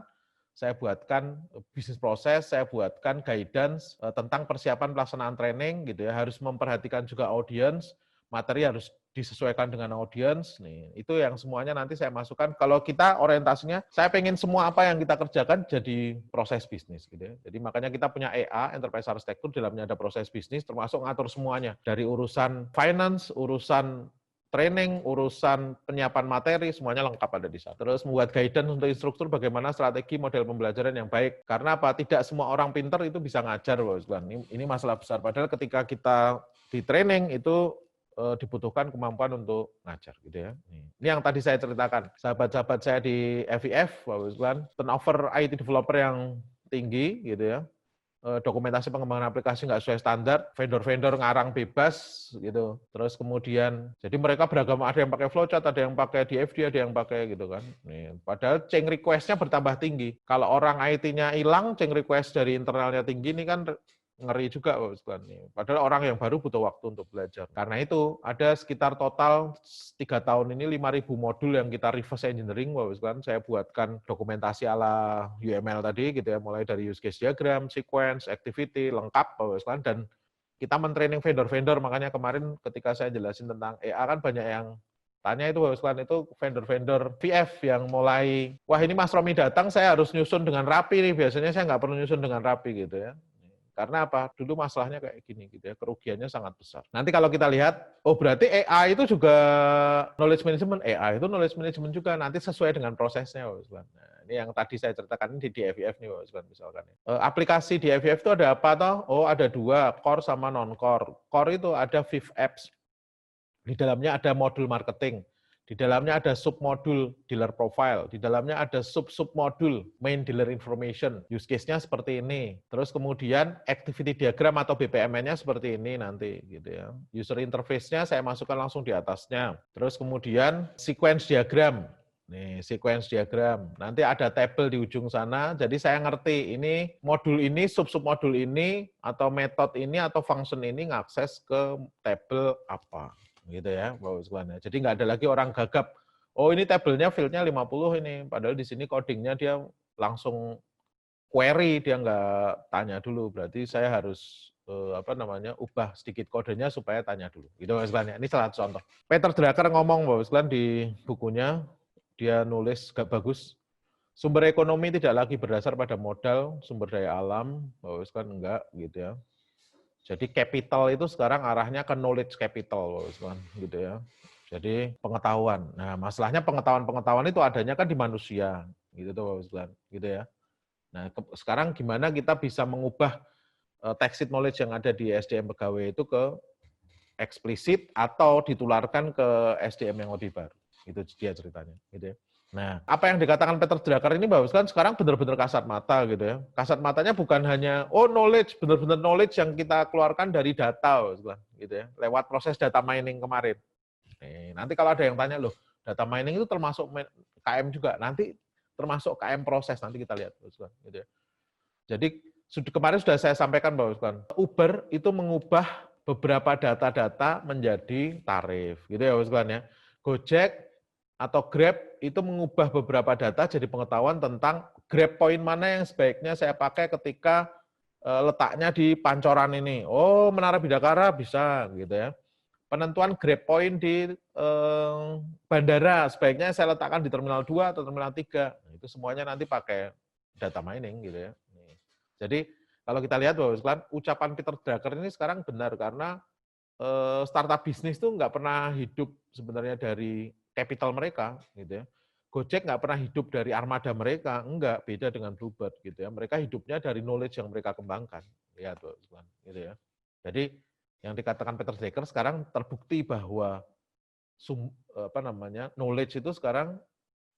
[SPEAKER 1] saya buatkan bisnis proses, saya buatkan guidance tentang persiapan pelaksanaan training gitu ya, harus memperhatikan juga audience, materi harus disesuaikan dengan audience. Nih, itu yang semuanya nanti saya masukkan. Kalau kita orientasinya, saya pengen semua apa yang kita kerjakan jadi proses bisnis gitu ya. Jadi makanya kita punya EA, Enterprise Architecture, dalamnya ada proses bisnis, termasuk ngatur semuanya. Dari urusan finance, urusan training, urusan penyiapan materi, semuanya lengkap ada di sana. Terus membuat guidance untuk instruktur bagaimana strategi model pembelajaran yang baik. Karena apa? Tidak semua orang pinter itu bisa ngajar, Bapak. Ini masalah besar. Padahal ketika kita di training itu dibutuhkan kemampuan untuk ngajar gitu ya. Ini yang tadi saya ceritakan. Sahabat-sahabat saya di FIF, Bapak Sekalian, turnover IT developer yang tinggi gitu ya. Dokumentasi pengembangan aplikasi nggak sesuai standar, vendor-vendor ngarang bebas gitu. Terus kemudian, jadi mereka beragam, ada yang pakai flowchart, ada yang pakai DFD, ada yang pakai gitu kan. Nih, padahal change request-nya bertambah tinggi. Kalau orang IT-nya hilang, change request dari internalnya tinggi, ini kan ngeri juga Bapak Sekalian. Padahal orang yang baru butuh waktu untuk belajar. Karena itu ada sekitar total 3 tahun ini 5.000 modul yang kita reverse engineering Bapak Sekalian. Saya buatkan dokumentasi ala UML tadi gitu ya, mulai dari use case diagram, sequence, activity, lengkap Bapak Sekalian. Dan kita mentraining vendor-vendor, makanya kemarin ketika saya jelasin tentang EA kan banyak yang tanya itu Bapak Sekalian, itu vendor-vendor VF yang mulai, wah ini Mas Romi datang saya harus nyusun dengan rapi nih, biasanya saya nggak perlu nyusun dengan rapi gitu ya. Karena apa? Dulu masalahnya kayak gini gitu ya, kerugiannya sangat besar. Nanti kalau kita lihat, oh berarti AI itu juga knowledge management, AI itu knowledge management juga nanti sesuai dengan prosesnya. Nah, ini yang tadi saya ceritakan ini di FIF nih, misalkan. Aplikasi di FIF itu ada apa toh? Oh ada 2, core sama non-core. Core itu ada VIF apps. Di dalamnya ada modul marketing. Di dalamnya ada submodul dealer profile, di dalamnya ada sub-submodul main dealer information. Use case-nya seperti ini. Terus kemudian activity diagram atau BPMN-nya seperti ini nanti gitu ya. User interface-nya saya masukkan langsung di atasnya. Terus kemudian sequence diagram. Nih, sequence diagram. Nanti ada table di ujung sana. Jadi saya ngerti ini modul ini, sub-submodul ini atau metode ini atau function ini ngakses ke table apa. Gitu ya, Bapak Sekalian. Jadi nggak ada lagi orang gagap, oh ini tabelnya field-nya 50 ini, padahal di sini codingnya dia langsung query, dia nggak tanya dulu, berarti saya harus ubah sedikit kodenya supaya tanya dulu. Gitu Bapak Sekalian. Ini salah satu contoh. Peter Drucker ngomong Bapak Sekalian di bukunya, dia nulis gak bagus, sumber ekonomi tidak lagi berdasar pada modal, sumber daya alam, Bapak Sekalian enggak gitu ya. Jadi capital itu sekarang arahnya ke knowledge capital, gitu ya. Jadi pengetahuan. Nah, masalahnya pengetahuan itu adanya kan di manusia, gitu tuh, gitu ya. Nah, sekarang gimana kita bisa mengubah tacit knowledge yang ada di SDM pegawai itu ke eksplisit atau ditularkan ke SDM yang lebih baru. Itu dia ceritanya, gitu ya. Nah, apa yang dikatakan Peter Drucker ini Bapak Sekalian sekarang benar-benar kasat mata gitu ya. Kasat matanya bukan hanya knowledge, benar-benar knowledge yang kita keluarkan dari data Bapak Sekalian, gitu ya. Lewat proses data mining kemarin. Nanti kalau ada yang tanya loh, data mining itu termasuk KM juga. Nanti termasuk KM proses nanti kita lihat Bapak Sekalian, gitu ya. Jadi kemarin sudah saya sampaikan Bapak Sekalian, Uber itu mengubah beberapa data-data menjadi tarif, gitu ya Bapak Sekalian ya. Gojek atau Grab itu mengubah beberapa data jadi pengetahuan tentang Grab point mana yang sebaiknya saya pakai ketika letaknya di pancoran ini. Oh, Menara Bidakara bisa gitu ya. Penentuan grab point di bandara sebaiknya saya letakkan di Terminal 2 atau Terminal 3. Itu semuanya nanti pakai data mining gitu ya. Jadi kalau kita lihat bahwa ucapan Peter Drucker ini sekarang benar karena startup bisnis itu nggak pernah hidup sebenarnya dari capital mereka gitu ya. Gojek nggak pernah hidup dari armada mereka, enggak, beda dengan Bluebird gitu ya. Mereka hidupnya dari knowledge yang mereka kembangkan. Ya, tuh, gitu ya. Jadi yang dikatakan Peter Drucker sekarang terbukti bahwa knowledge itu sekarang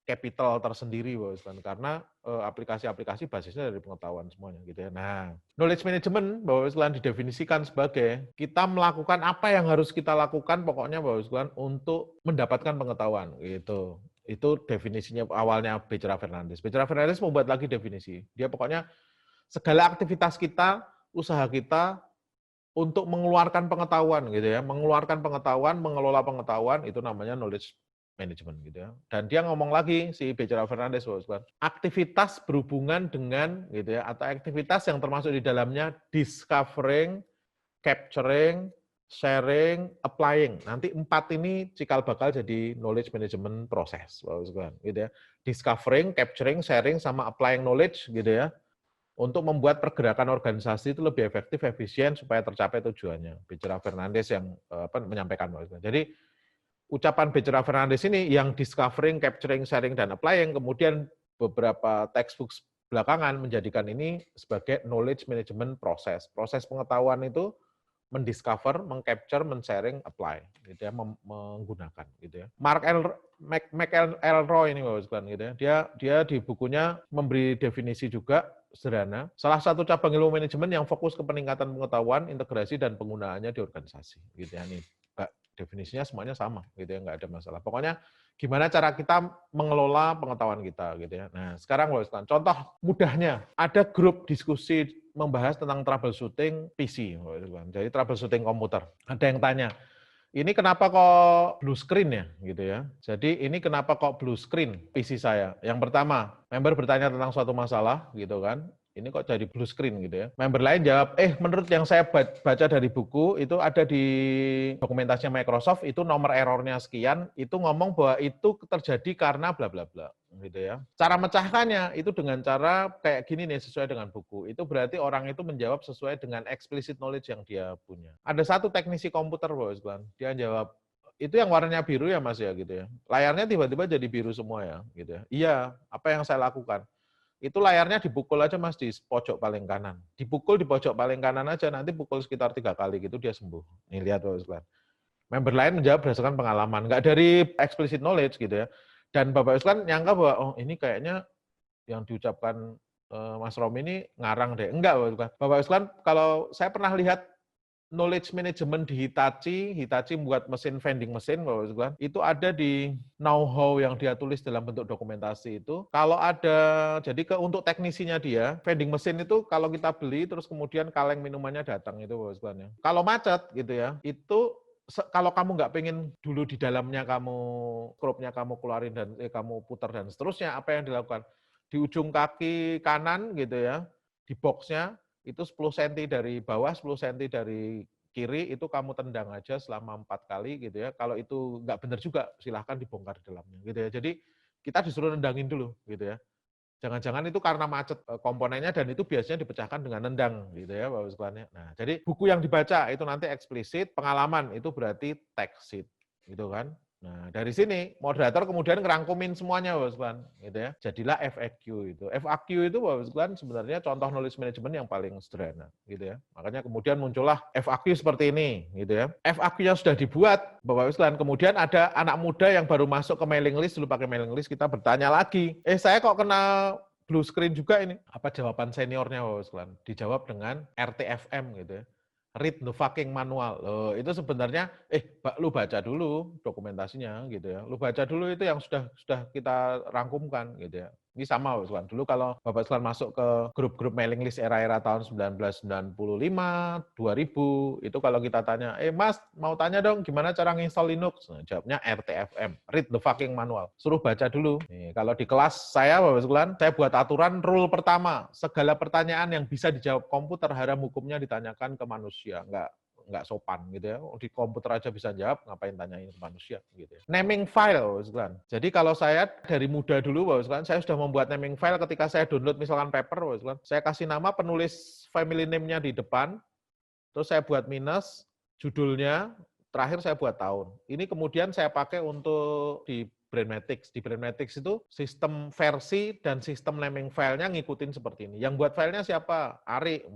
[SPEAKER 1] capital tersendiri, karena aplikasi-aplikasi basisnya dari pengetahuan semuanya gitu ya. Nah, knowledge management bahwa didefinisikan sebagai kita melakukan apa yang harus kita lakukan pokoknya bahwa untuk mendapatkan pengetahuan gitu. Itu definisinya awalnya Becerra Fernandes. Becerra Fernandes membuat lagi definisi. Dia pokoknya segala aktivitas kita, usaha kita untuk mengeluarkan pengetahuan gitu ya, mengeluarkan pengetahuan, mengelola pengetahuan itu namanya knowledge management gitu ya. Dan dia ngomong lagi si Becerra Fernandes aktivitas berhubungan dengan gitu ya atau aktivitas yang termasuk di dalamnya discovering, capturing, sharing, applying. Nanti 4 ini cikal bakal jadi knowledge management proses gitu ya. Discovering, capturing, sharing sama applying knowledge gitu ya, untuk membuat pergerakan organisasi itu lebih efektif, efisien, supaya tercapai tujuannya. Becerra Fernandes yang menyampaikan. Jadi, ucapan Becerra Fernandes ini yang discovering, capturing, sharing, dan applying, kemudian beberapa textbook belakangan menjadikan ini sebagai knowledge management proses. Proses pengetahuan itu mendiscover, mengcapture, men-sharing, apply, gitu ya, menggunakan, gitu ya. McElroy ini, gitu ya, dia di bukunya memberi definisi juga sederhana. Salah satu cabang ilmu manajemen yang fokus ke peningkatan pengetahuan, integrasi dan penggunaannya di organisasi, gitu ya. Nih, Mbak, definisinya semuanya sama, gitu ya, nggak ada masalah. Pokoknya gimana cara kita mengelola pengetahuan kita, gitu ya. Nah, sekarang contoh mudahnya ada grup diskusi membahas tentang troubleshooting PC, jadi troubleshooting komputer. Ada yang tanya, ini kenapa kok blue screen ya, gitu ya. Jadi ini kenapa kok blue screen PC saya? Yang pertama, member bertanya tentang suatu masalah, gitu kan. Ini kok jadi blue screen gitu ya. Member lain jawab, menurut yang saya baca dari buku, itu ada di dokumentasinya Microsoft, itu nomor errornya sekian, itu ngomong bahwa itu terjadi karena bla bla bla, gitu ya. Cara mecahkannya itu dengan cara kayak gini nih, sesuai dengan buku. Itu berarti orang itu menjawab sesuai dengan explicit knowledge yang dia punya. Ada satu teknisi komputer, dia jawab, itu yang warnanya biru ya Mas ya, gitu ya. Layarnya tiba-tiba jadi biru semua ya, gitu ya. Iya, apa yang saya lakukan? Itu layarnya dipukul aja Mas di pojok paling kanan. Dipukul di pojok paling kanan aja, nanti pukul sekitar 3 kali gitu dia sembuh. Nih lihat Bapak. Member lain menjawab berdasarkan pengalaman, nggak dari explicit knowledge gitu ya. Dan Bapak Islan nyangka bahwa oh ini kayaknya yang diucapkan Mas Romi ini ngarang deh. Enggak Bapak Islan, kalau saya pernah lihat knowledge management di Hitachi membuat mesin vending mesin, Bapak Sekalian, itu ada di know-how yang dia tulis dalam bentuk dokumentasi itu. Kalau ada, jadi untuk teknisinya dia, vending mesin itu kalau kita beli, terus kemudian kaleng minumannya datang itu, Bapak Sekalian. Ya. Kalau macet gitu ya, itu kalau kamu nggak pengen dulu di dalamnya kamu, skrupnya kamu keluarin dan kamu putar dan seterusnya, apa yang dilakukan? Di ujung kaki kanan gitu ya, di boxnya, itu 10 cm dari bawah, 10 cm dari kiri, itu kamu tendang aja selama 4 kali gitu ya. Kalau itu nggak benar juga, silahkan dibongkar di dalamnya gitu ya. Jadi kita disuruh nendangin dulu gitu ya. Jangan-jangan itu karena macet komponennya dan itu biasanya dipecahkan dengan nendang gitu ya Bapak sekalian. Nah, jadi buku yang dibaca itu nanti eksplisit, pengalaman itu berarti text sheet gitu kan. Nah, dari sini moderator kemudian ngerangkumin semuanya Bapak sekalian gitu ya. Jadilah FAQ itu. FAQ itu Bapak sekalian sebenarnya contoh knowledge management yang paling sederhana gitu ya. Makanya kemudian muncullah FAQ seperti ini gitu ya. FAQ-nya sudah dibuat Bapak sekalian, kemudian ada anak muda yang baru masuk ke mailing list, dulu pakai mailing list, kita bertanya lagi, saya kok kena blue screen juga ini. Apa jawaban seniornya Bapak sekalian? Dijawab dengan RTFM gitu ya. Read the fucking manual. Loh, itu sebenarnya lu baca dulu dokumentasinya gitu ya. Lu baca dulu itu yang sudah kita rangkumkan gitu ya. Ini sama Bapak sekalian. Dulu kalau Bapak sekalian masuk ke grup-grup mailing list era-era tahun 1995, 2000, itu kalau kita tanya, Mas, mau tanya dong gimana cara nginstall Linux? Nah, jawabnya RTFM, read the fucking manual. Suruh baca dulu. Nih, kalau di kelas saya Bapak sekalian, saya buat aturan rule pertama, segala pertanyaan yang bisa dijawab komputer haram hukumnya ditanyakan ke manusia, nggak sopan gitu ya. Di komputer aja bisa jawab, ngapain tanyain ke manusia gitu ya. Naming file, Bapak sekalian. Jadi kalau saya dari muda dulu, Bapak sekalian, saya sudah membuat naming file ketika saya download misalkan paper, Bapak sekalian. Saya kasih nama penulis family name-nya di depan, terus saya buat minus, judulnya, terakhir saya buat tahun. Ini kemudian saya pakai untuk di Brainmatics. Di Brainmatics itu sistem versi dan sistem naming filenya ngikutin seperti ini. Yang buat filenya siapa? Ari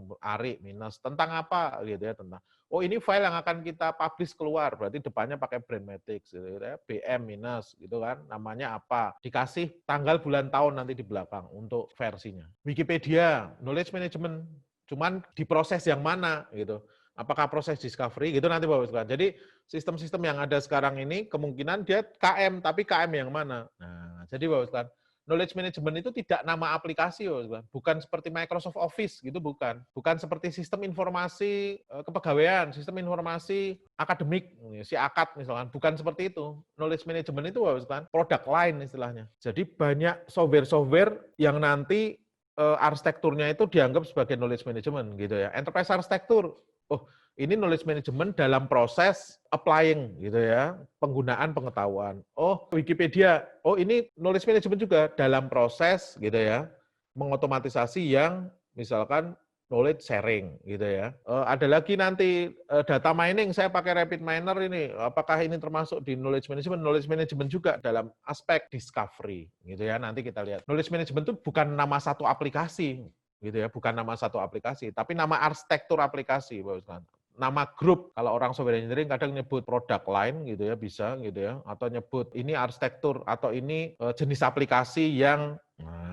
[SPEAKER 1] minus. Tentang apa? Gitu ya, tentang. Oh, ini file yang akan kita publish keluar, berarti depannya pakai Brainmatics, gitu ya. BM minus, gitu kan, namanya apa, dikasih tanggal bulan tahun nanti di belakang untuk versinya. Wikipedia, knowledge management, cuman diproses yang mana, gitu. Apakah proses discovery, gitu nanti Bapak sekalian. Jadi sistem-sistem yang ada sekarang ini kemungkinan dia KM, tapi KM yang mana. Nah, jadi Bapak sekalian, knowledge management itu tidak nama aplikasi, bukan seperti Microsoft Office gitu, bukan seperti sistem informasi kepegawaian, sistem informasi akademik, si akad misalkan, bukan seperti itu. Knowledge management itu produk lain istilahnya. Jadi banyak software-software yang nanti arsitekturnya itu dianggap sebagai knowledge management gitu ya. Enterprise arsitektur, oh ini knowledge management dalam proses applying gitu ya, penggunaan pengetahuan. Oh, Wikipedia, oh ini knowledge management juga dalam proses gitu ya, mengotomatisasi yang misalkan knowledge sharing gitu ya. Ada lagi nanti data mining, saya pakai Rapid Miner ini, apakah ini termasuk di knowledge management? Knowledge management juga dalam aspek discovery gitu ya. Nanti kita lihat. Knowledge management itu bukan nama satu aplikasi gitu ya, bukan nama satu aplikasi, tapi nama arsitektur aplikasi, Bapak. Nama grup, kalau orang software engineering kadang nyebut produk line gitu ya, bisa gitu ya, atau nyebut ini arsitektur, atau ini jenis aplikasi yang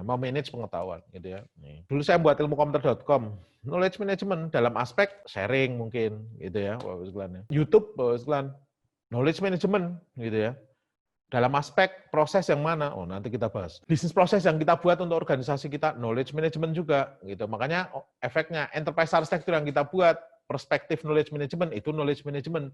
[SPEAKER 1] memanage pengetahuan gitu ya. Dulu saya buat ilmukomputer.com, knowledge management dalam aspek sharing mungkin gitu ya, Bapak sekalian. YouTube, Bapak sekalian, knowledge management gitu ya. Dalam aspek proses yang mana? Oh, nanti kita bahas. Bisnis proses yang kita buat untuk organisasi kita, knowledge management juga gitu. Makanya efeknya enterprise architecture yang kita buat, perspektif knowledge management itu knowledge management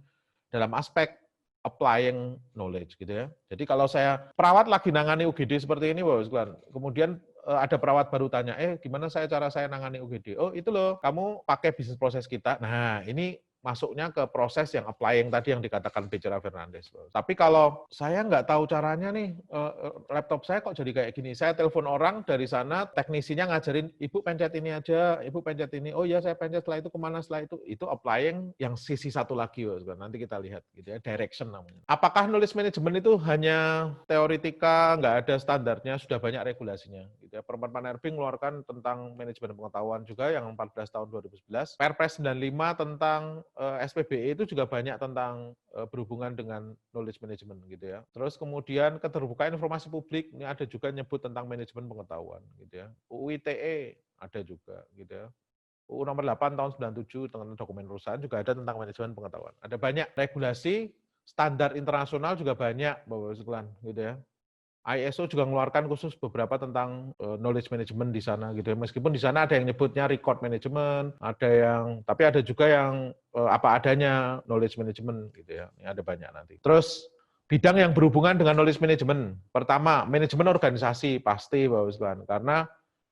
[SPEAKER 1] dalam aspek applying knowledge gitu ya. Jadi kalau saya perawat lagi nangani UGD seperti ini, Bapak sekalian, kemudian ada perawat baru tanya, gimana cara saya nangani UGD? Oh, itu loh, kamu pakai bisnis proses kita. Nah, ini masuknya ke proses yang applying tadi yang dikatakan Bicara Fernandes. Tapi kalau saya nggak tahu caranya nih, laptop saya kok jadi kayak gini. Saya telepon orang dari sana, teknisinya ngajarin, Ibu pencet ini aja, Ibu pencet ini. Oh ya, saya pencet, setelah itu kemana setelah itu? Itu applying yang sisi satu lagi. Nanti kita lihat, gitu ya, direction namanya. Apakah knowledge management itu hanya teoritika, nggak ada standarnya, sudah banyak regulasinya. Gitu ya. Permen Pan-RB mengeluarkan tentang manajemen pengetahuan juga yang 14 tahun 2011. Perpres 95 tentang SPBE itu juga banyak tentang berhubungan dengan knowledge management gitu ya. Terus kemudian keterbukaan informasi publik, ini ada juga nyebut tentang manajemen pengetahuan gitu ya. UU ITE ada juga gitu ya. UU nomor 8 tahun 97 tentang dokumen perusahaan juga ada tentang manajemen pengetahuan. Ada banyak regulasi, standar internasional juga banyak Bapak sekalian gitu ya. ISO juga mengeluarkan khusus beberapa tentang knowledge management di sana gitu ya. Meskipun di sana ada yang nyebutnya record management, ada yang tapi ada juga yang apa adanya knowledge management gitu ya. Ini ada banyak nanti. Terus bidang yang berhubungan dengan knowledge management. Pertama, manajemen organisasi pasti Bapak sekalian, karena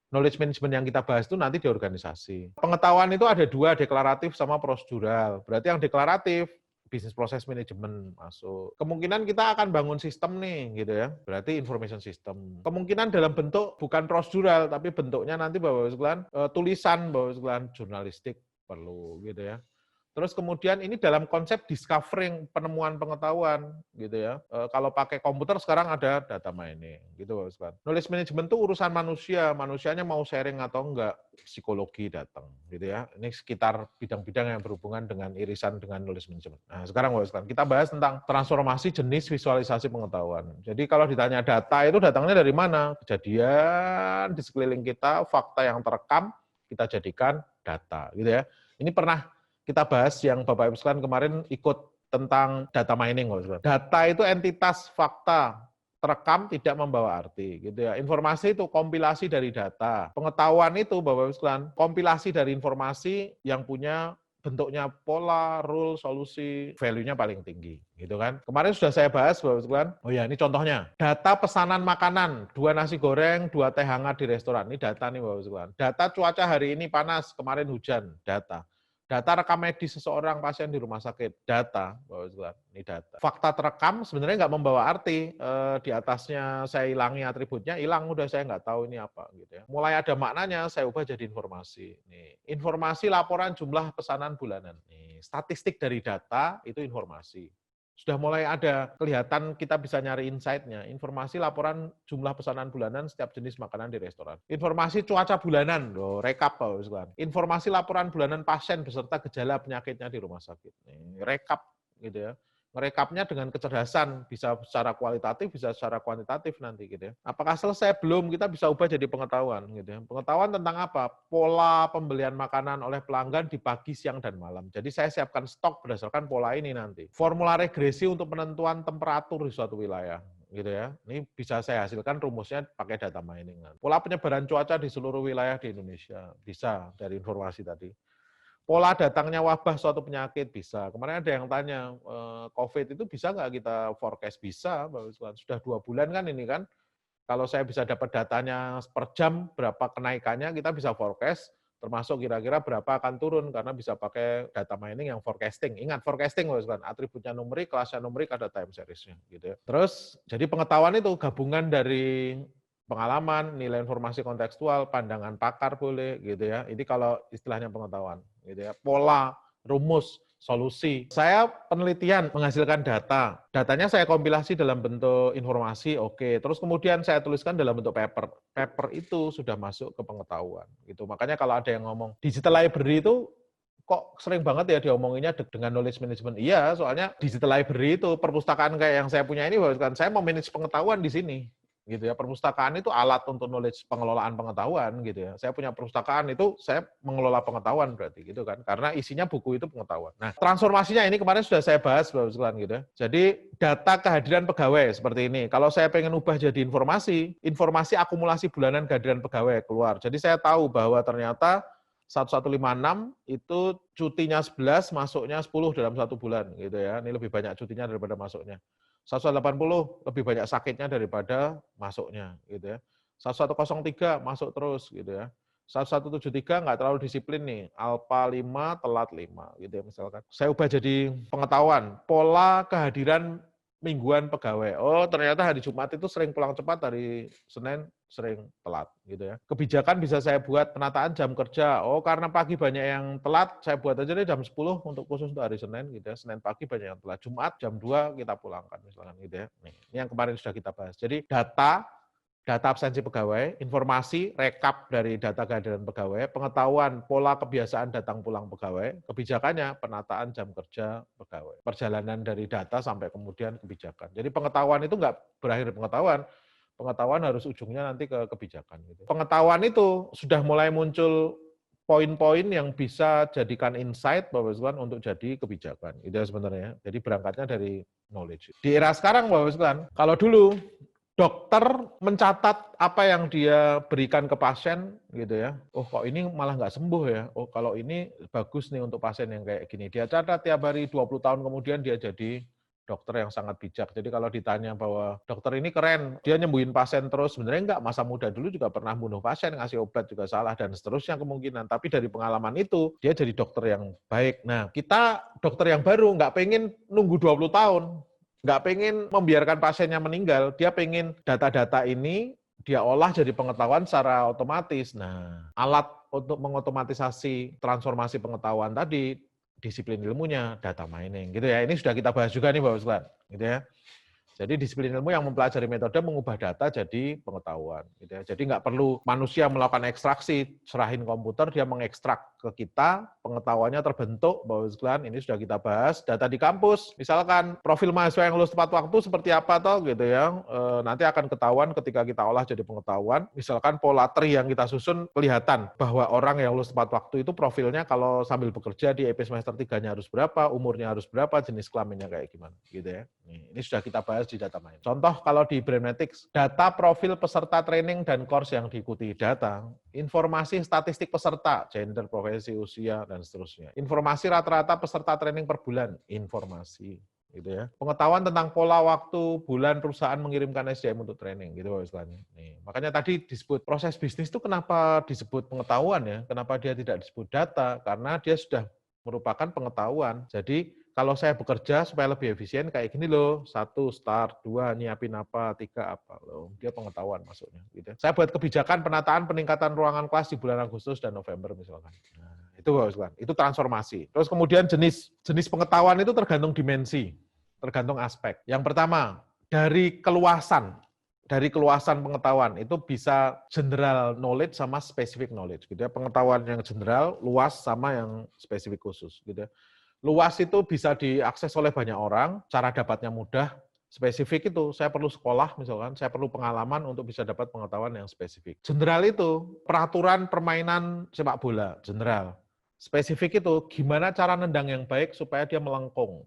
[SPEAKER 1] knowledge management yang kita bahas itu nanti di organisasi. Pengetahuan itu ada dua, deklaratif sama prosedural. Berarti yang deklaratif bisnis proses manajemen masuk. Kemungkinan kita akan bangun sistem nih, gitu ya. Berarti information system. Kemungkinan dalam bentuk bukan prosedural, tapi bentuknya nanti Bapak sekalian tulisan Bapak sekalian jurnalistik perlu, gitu ya. Terus kemudian ini dalam konsep discovering, penemuan pengetahuan, gitu ya. Kalau pakai komputer sekarang ada data mining, gitu Bapak sekalian. Knowledge management itu urusan manusia, manusianya mau sharing atau enggak, psikologi datang, gitu ya. Ini sekitar bidang-bidang yang berhubungan dengan irisan dengan knowledge management. Nah, sekarang Bapak sekalian, kita bahas tentang transformasi jenis visualisasi pengetahuan. Jadi kalau ditanya data itu datangnya dari mana? Kejadian di sekeliling kita, fakta yang terekam, kita jadikan data, gitu ya. Ini pernah kita bahas yang Bapak Ibu sekalian kemarin ikut tentang data mining. Data itu entitas fakta terekam tidak membawa arti, gitu ya. Informasi itu kompilasi dari data. Pengetahuan itu, Bapak Ibu sekalian, kompilasi dari informasi yang punya bentuknya pola, rule, solusi, value-nya paling tinggi, gitu kan. Kemarin sudah saya bahas, Bapak Ibu sekalian. Oh ya, ini contohnya. Data pesanan makanan, 2 nasi goreng, 2 teh hangat di restoran. Ini data nih, Bapak Ibu sekalian. Data cuaca hari ini panas, kemarin hujan, data. Data rekam medis seseorang pasien di rumah sakit, data, Bapak Ibu sekalian, ini data. Fakta terekam sebenarnya nggak membawa arti, di atasnya saya hilangi atributnya, hilang, udah saya nggak tahu ini apa, gitu ya. Mulai ada maknanya, saya ubah jadi informasi. Nih, informasi laporan jumlah pesanan bulanan. Nih, statistik dari data itu informasi. Sudah mulai ada kelihatan kita bisa nyari insight-nya. Informasi laporan jumlah pesanan bulanan setiap jenis makanan di restoran. Informasi cuaca bulanan, rekap Bapak Ibu sekalian. Informasi laporan bulanan pasien beserta gejala penyakitnya di rumah sakit. Nih, rekap gitu ya. Merekapnya dengan kecerdasan, bisa secara kualitatif, bisa secara kuantitatif nanti gitu ya. Apakah selesai? Belum, kita bisa ubah jadi pengetahuan gitu ya. Pengetahuan tentang apa? Pola pembelian makanan oleh pelanggan di pagi, siang, dan malam. Jadi saya siapkan stok berdasarkan pola ini nanti. Formula regresi untuk penentuan temperatur di suatu wilayah gitu ya. Ini bisa saya hasilkan rumusnya pakai data mining. Pola penyebaran cuaca di seluruh wilayah di Indonesia, bisa dari informasi tadi. Pola datangnya wabah suatu penyakit bisa. Kemarin ada yang tanya, COVID itu bisa nggak kita forecast? Bisa, sudah 2 bulan kan ini kan. Kalau saya bisa dapat datanya per jam, berapa kenaikannya, kita bisa forecast, termasuk kira-kira berapa akan turun, karena bisa pakai data mining yang forecasting. Ingat, forecasting, atributnya numerik, kelasnya numerik, ada time series-nya. Gitu ya. Terus, jadi pengetahuan itu gabungan dari pengalaman, nilai informasi kontekstual, pandangan pakar boleh, gitu ya. Ini kalau istilahnya pengetahuan, gitu ya. Pola, rumus, solusi. Saya penelitian menghasilkan data. Datanya saya kompilasi dalam bentuk informasi, oke. Terus kemudian saya tuliskan dalam bentuk paper. Paper itu sudah masuk ke pengetahuan, gitu. Makanya kalau ada yang ngomong digital library itu kok sering banget ya diomonginnya dengan knowledge management. Iya, soalnya digital library itu perpustakaan kayak yang saya punya ini, kan saya mau manage pengetahuan di sini. Gitu ya. Perpustakaan itu alat untuk knowledge, pengelolaan pengetahuan gitu ya. Saya punya perpustakaan itu saya mengelola pengetahuan berarti gitu kan. Karena isinya buku itu pengetahuan. Nah, transformasinya ini kemarin sudah saya bahas Bapak sekalian gitu ya. Jadi data kehadiran pegawai seperti ini. Kalau saya pengen ubah jadi informasi akumulasi bulanan kehadiran pegawai keluar. Jadi saya tahu bahwa ternyata 1156 itu cutinya 11, masuknya 10 dalam 1 bulan gitu ya. Ini lebih banyak cutinya daripada masuknya. 1180 lebih banyak sakitnya daripada masuknya gitu ya. 1103 masuk terus gitu ya. 1173 nggak terlalu disiplin nih, alfa 5 telat 5 gitu ya misalkan. Saya ubah jadi pengetahuan, pola kehadiran mingguan pegawai. Oh, ternyata hari Jumat itu sering pulang cepat, hari Senin sering telat gitu ya. Kebijakan bisa saya buat penataan jam kerja. Oh, karena pagi banyak yang telat, saya buat aja deh jam 10 untuk khusus untuk hari Senin gitu ya. Senin pagi banyak yang telat. Jumat jam 2 kita pulangkan misalkan gitu ya. Nih, ini yang kemarin sudah kita bahas. Jadi data absensi pegawai, informasi, rekap dari data kehadiran pegawai, pengetahuan pola kebiasaan datang pulang pegawai, kebijakannya penataan jam kerja pegawai. Perjalanan dari data sampai kemudian kebijakan. Jadi pengetahuan itu nggak berakhir pengetahuan, pengetahuan harus ujungnya nanti ke kebijakan. Gitu. Pengetahuan itu sudah mulai muncul poin-poin yang bisa jadikan insight Bapak Ibu untuk jadi kebijakan. Itu sebenarnya. Jadi berangkatnya dari knowledge. Di era sekarang Bapak Ibu, kalau dulu dokter mencatat apa yang dia berikan ke pasien gitu ya. Oh kok ini malah nggak sembuh ya. Oh kalau ini bagus nih untuk pasien yang kayak gini. Dia catat tiap hari 20 tahun kemudian dia jadi dokter yang sangat bijak. Jadi kalau ditanya bahwa dokter ini keren, dia nyembuhin pasien terus, sebenarnya enggak, masa muda dulu juga pernah bunuh pasien, ngasih obat juga salah, dan seterusnya kemungkinan. Tapi dari pengalaman itu, dia jadi dokter yang baik. Nah, kita dokter yang baru nggak pengen nunggu 20 tahun, nggak pengen membiarkan pasiennya meninggal, dia pengen data-data ini dia olah jadi pengetahuan secara otomatis. Nah, alat untuk mengotomatisasi transformasi pengetahuan tadi, disiplin ilmunya, data mining, gitu ya. Ini sudah kita bahas juga nih Bapak Sekalian, gitu ya. Jadi disiplin ilmu yang mempelajari metode mengubah data jadi pengetahuan, gitu ya. Jadi nggak perlu manusia melakukan ekstraksi, serahin komputer, dia mengekstrak ke kita, pengetahuannya terbentuk, Bapak Ibu sekalian, ini sudah kita bahas. Data di kampus, misalkan profil mahasiswa yang lulus tepat waktu seperti apa toh gitu ya, nanti akan ketahuan ketika kita olah jadi pengetahuan. Misalkan pola tri yang kita susun kelihatan bahwa orang yang lulus tepat waktu itu profilnya kalau sambil bekerja di EP semester 3-nya harus berapa, umurnya harus berapa, jenis kelaminnya kayak gimana gitu ya. Ini sudah kita bahas di data main. Contoh kalau di Brainmatics, data profil peserta training dan course yang diikuti, data, informasi statistik peserta, gender, profesi, usia, dan seterusnya. Informasi rata-rata peserta training per bulan, informasi. Gitu ya. Pengetahuan tentang pola waktu, bulan perusahaan mengirimkan SDM untuk training, gitu Bapak istilahnya. Makanya tadi disebut proses bisnis itu kenapa disebut pengetahuan ya, kenapa dia tidak disebut data, karena dia sudah merupakan pengetahuan. Jadi kalau saya bekerja supaya lebih efisien kayak gini loh, 1 start, 2 nyiapin apa, 3 apa loh, dia pengetahuan masuknya. Gitu. Saya buat kebijakan penataan peningkatan ruangan kelas di bulan Agustus dan November misalkan. Nah, itu Bapak, itu transformasi. Terus kemudian jenis pengetahuan itu tergantung dimensi, tergantung aspek. Yang pertama, dari keluasan pengetahuan itu bisa general knowledge sama specific knowledge gitu ya. Pengetahuan yang general, luas sama yang spesifik khusus gitu ya. Luas itu bisa diakses oleh banyak orang, cara dapatnya mudah. Spesifik itu, saya perlu sekolah misalkan, saya perlu pengalaman untuk bisa dapat pengetahuan yang spesifik. General itu, peraturan permainan sepak bola, general. Spesifik itu, gimana cara nendang yang baik supaya dia melengkung,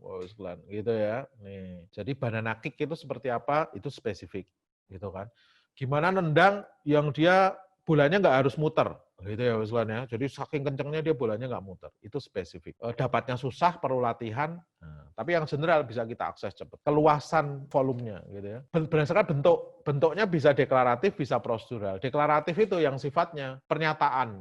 [SPEAKER 1] gitu ya. Nih, jadi banana kick itu seperti apa, itu spesifik, gitu kan. Gimana nendang yang dia bolanya nggak harus muter, gitu ya ya. Jadi saking kencengnya dia bolanya nggak muter, itu spesifik. Dapatnya susah, perlu latihan. Nah, tapi yang general bisa kita akses cepat. Keluasan volumenya, gitu ya. Berdasarkan bentuknya bisa deklaratif, bisa prosedural. Deklaratif itu yang sifatnya pernyataan,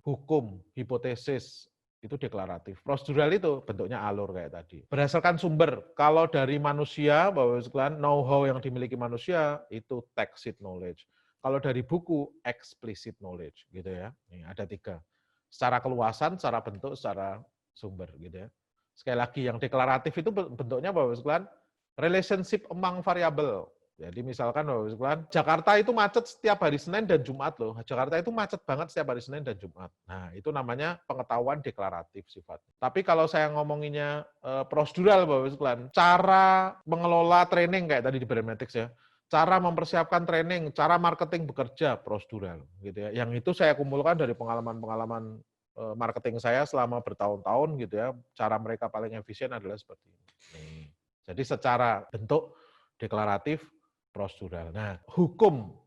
[SPEAKER 1] hukum, hipotesis, itu deklaratif. Prosedural itu bentuknya alur kayak tadi. Berdasarkan sumber, kalau dari manusia, Bapak sekalian, know-how yang dimiliki manusia itu tacit knowledge. Kalau dari buku, explicit knowledge, gitu ya. Nih, ada 3. Secara keluasan, secara bentuk, secara sumber, gitu ya. Sekali lagi, yang deklaratif itu bentuknya, Bapak sekalian, relationship among variable. Jadi misalkan, Bapak sekalian, Jakarta itu macet setiap hari Senin dan Jumat loh. Jakarta itu macet banget setiap hari Senin dan Jumat. Nah, itu namanya pengetahuan deklaratif sifatnya. Tapi kalau saya ngomonginnya prosedural, Bapak sekalian, cara mengelola training kayak tadi di Brainmatics ya, cara mempersiapkan training, cara marketing bekerja, prosedural gitu ya. Yang itu saya kumpulkan dari pengalaman-pengalaman marketing saya selama bertahun-tahun gitu ya. Cara mereka paling efisien adalah seperti ini. Jadi secara bentuk deklaratif, prosedural. Nah, hukum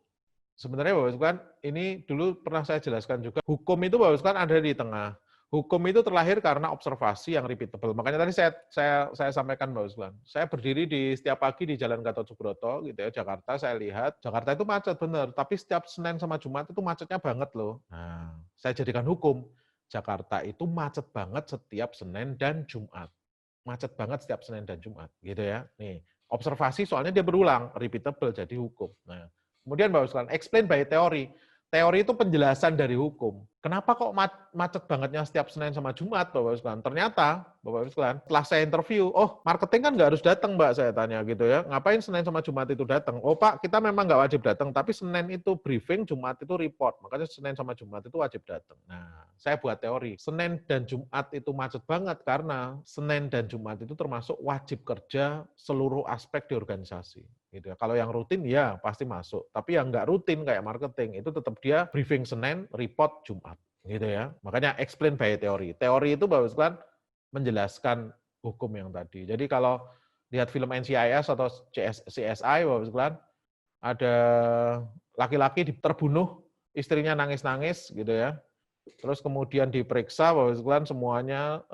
[SPEAKER 1] sebenarnya Bapak Ibu ini dulu pernah saya jelaskan juga. Hukum itu Bapak Ibu ada di tengah. Hukum itu terlahir karena observasi yang repeatable. Makanya tadi saya sampaikan Mbak Uslan. Saya berdiri di setiap pagi di Jalan Gatot Subroto gitu ya, Jakarta, saya lihat Jakarta itu macet benar, tapi setiap Senin sama Jumat itu macetnya banget loh. Nah, saya jadikan hukum. Jakarta itu macet banget setiap Senin dan Jumat. Macet banget setiap Senin dan Jumat, gitu ya. Nih, observasi soalnya dia berulang, repeatable jadi hukum. Nah, kemudian Mbak Uslan, explain by teori. Teori itu penjelasan dari hukum. Kenapa kok macet bangetnya setiap Senin sama Jumat, Bapak sekalian? Ternyata, Bapak sekalian, setelah saya interview, oh marketing kan nggak harus datang, Mbak, saya tanya gitu ya. Ngapain Senin sama Jumat itu datang? Oh Pak, kita memang nggak wajib datang, tapi Senin itu briefing, Jumat itu report. Makanya Senin sama Jumat itu wajib datang. Nah, saya buat teori. Senin dan Jumat itu macet banget karena Senin dan Jumat itu termasuk wajib kerja seluruh aspek di organisasi. Gitu ya. Kalau yang rutin ya pasti masuk, tapi yang nggak rutin kayak marketing itu tetap dia briefing Senin, report Jumat, gitu ya. Makanya explain by teori. Teori itu Bapak sekalian menjelaskan hukum yang tadi. Jadi kalau lihat film NCIS atau CSI Bapak sekalian ada laki-laki terbunuh, istrinya nangis-nangis gitu ya. Terus kemudian diperiksa, Bapak sekalian semuanya,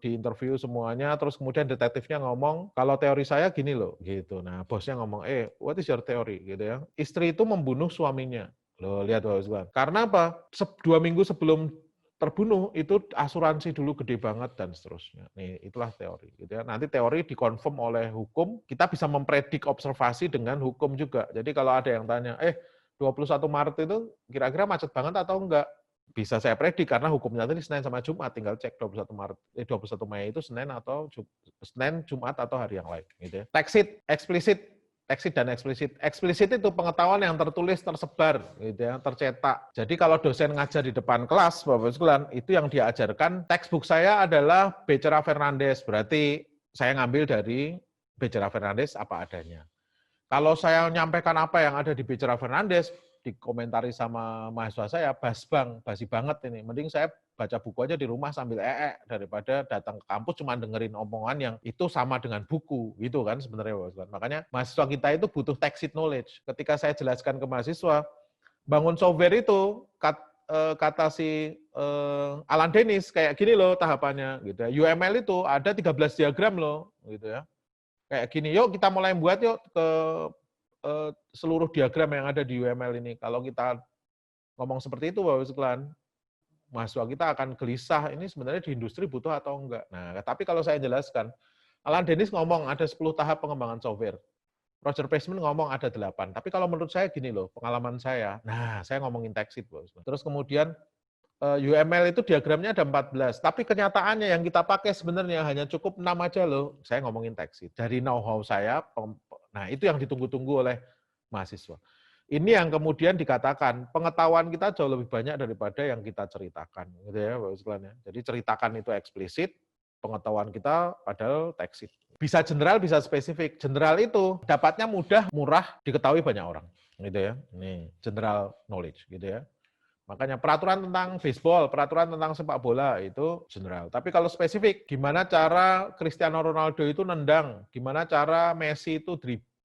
[SPEAKER 1] diinterview semuanya, terus kemudian detektifnya ngomong, kalau teori saya gini loh, gitu. Nah, bosnya ngomong, what is your theory, gitu ya. Istri itu membunuh suaminya. Loh, lihat Bapak sekalian. Karena apa? 2 minggu sebelum terbunuh, itu asuransi dulu gede banget, dan seterusnya. Nih, itulah teori, gitu ya. Nanti teori dikonfirm oleh hukum, kita bisa mempredik observasi dengan hukum juga. Jadi kalau ada yang tanya, 21 Maret itu kira-kira macet banget atau enggak? Bisa saya predik karena hukumnya tadi Senin sama Jumat, tinggal cek 21 Mei itu Senin atau Senin, Jumat atau hari yang lain gitu ya. Tacit, eksplisit Tekstit dan eksplisit. Eksplisit itu pengetahuan yang tertulis, tersebar, gitu ya, tercetak. Jadi kalau dosen ngajar di depan kelas, Bapak sekalian, itu yang diajarkan. Textbook saya adalah Becerra Fernandes, berarti saya ngambil dari Becerra Fernandes apa adanya. Kalau saya menyampaikan apa yang ada di Becerra Fernandes, dikomentari sama mahasiswa saya, basi banget ini. Mending saya baca buku aja di rumah sambil daripada datang ke kampus cuma dengerin omongan yang itu sama dengan buku, gitu kan sebenarnya. Makanya mahasiswa kita itu butuh text knowledge. Ketika saya jelaskan ke mahasiswa, bangun software itu kata si Alan Dennis kayak gini loh tahapannya, gitu ya. UML itu ada 13 diagram loh, gitu ya. Kayak gini, yuk kita mulai buat yuk ke seluruh diagram yang ada di UML ini. Kalau kita ngomong seperti itu, Bapak sekalian, mahasiswa kita akan gelisah, ini sebenarnya di industri butuh atau enggak. Nah, tapi kalau saya jelaskan, Alan Dennis ngomong ada 10 tahap pengembangan software. Roger Pashman ngomong ada 8. Tapi kalau menurut saya gini loh, pengalaman saya, nah saya ngomongin text Bapak. Terus kemudian UML itu diagramnya ada 14, tapi kenyataannya yang kita pakai sebenarnya hanya cukup 6 aja loh. Saya ngomongin text dari know-how saya, nah itu yang ditunggu-tunggu oleh mahasiswa. Ini yang kemudian dikatakan, pengetahuan kita jauh lebih banyak daripada yang kita ceritakan. Gitu ya, Bapak sekalian ya. Jadi ceritakan itu eksplisit, pengetahuan kita padahal text. Bisa general, bisa spesifik. General itu dapatnya mudah, murah, diketahui banyak orang. Gitu ya. Ini general knowledge gitu ya. Makanya peraturan tentang baseball, peraturan tentang sepak bola itu general. Tapi kalau spesifik, gimana cara Cristiano Ronaldo itu nendang, gimana cara Messi itu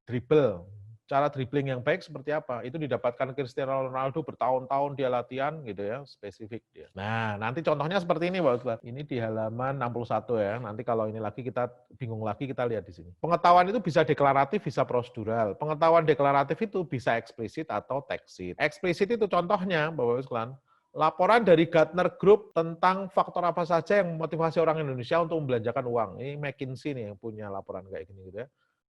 [SPEAKER 1] dribble, cara dribbling yang baik seperti apa, itu didapatkan Cristiano Ronaldo bertahun-tahun dia latihan gitu ya, spesifik dia. Nah, nanti contohnya seperti ini, Pak. Ini di halaman 61 ya. Nanti kalau ini lagi kita bingung lagi, kita lihat di sini. Pengetahuan itu bisa deklaratif, bisa prosedural. Pengetahuan deklaratif itu bisa eksplisit atau tekstit. Eksplisit itu contohnya, Bapak sekalian, laporan dari Gartner Group tentang faktor apa saja yang memotivasi orang Indonesia untuk membelanjakan uang. Ini McKinsey nih yang punya laporan kayak gini gitu ya.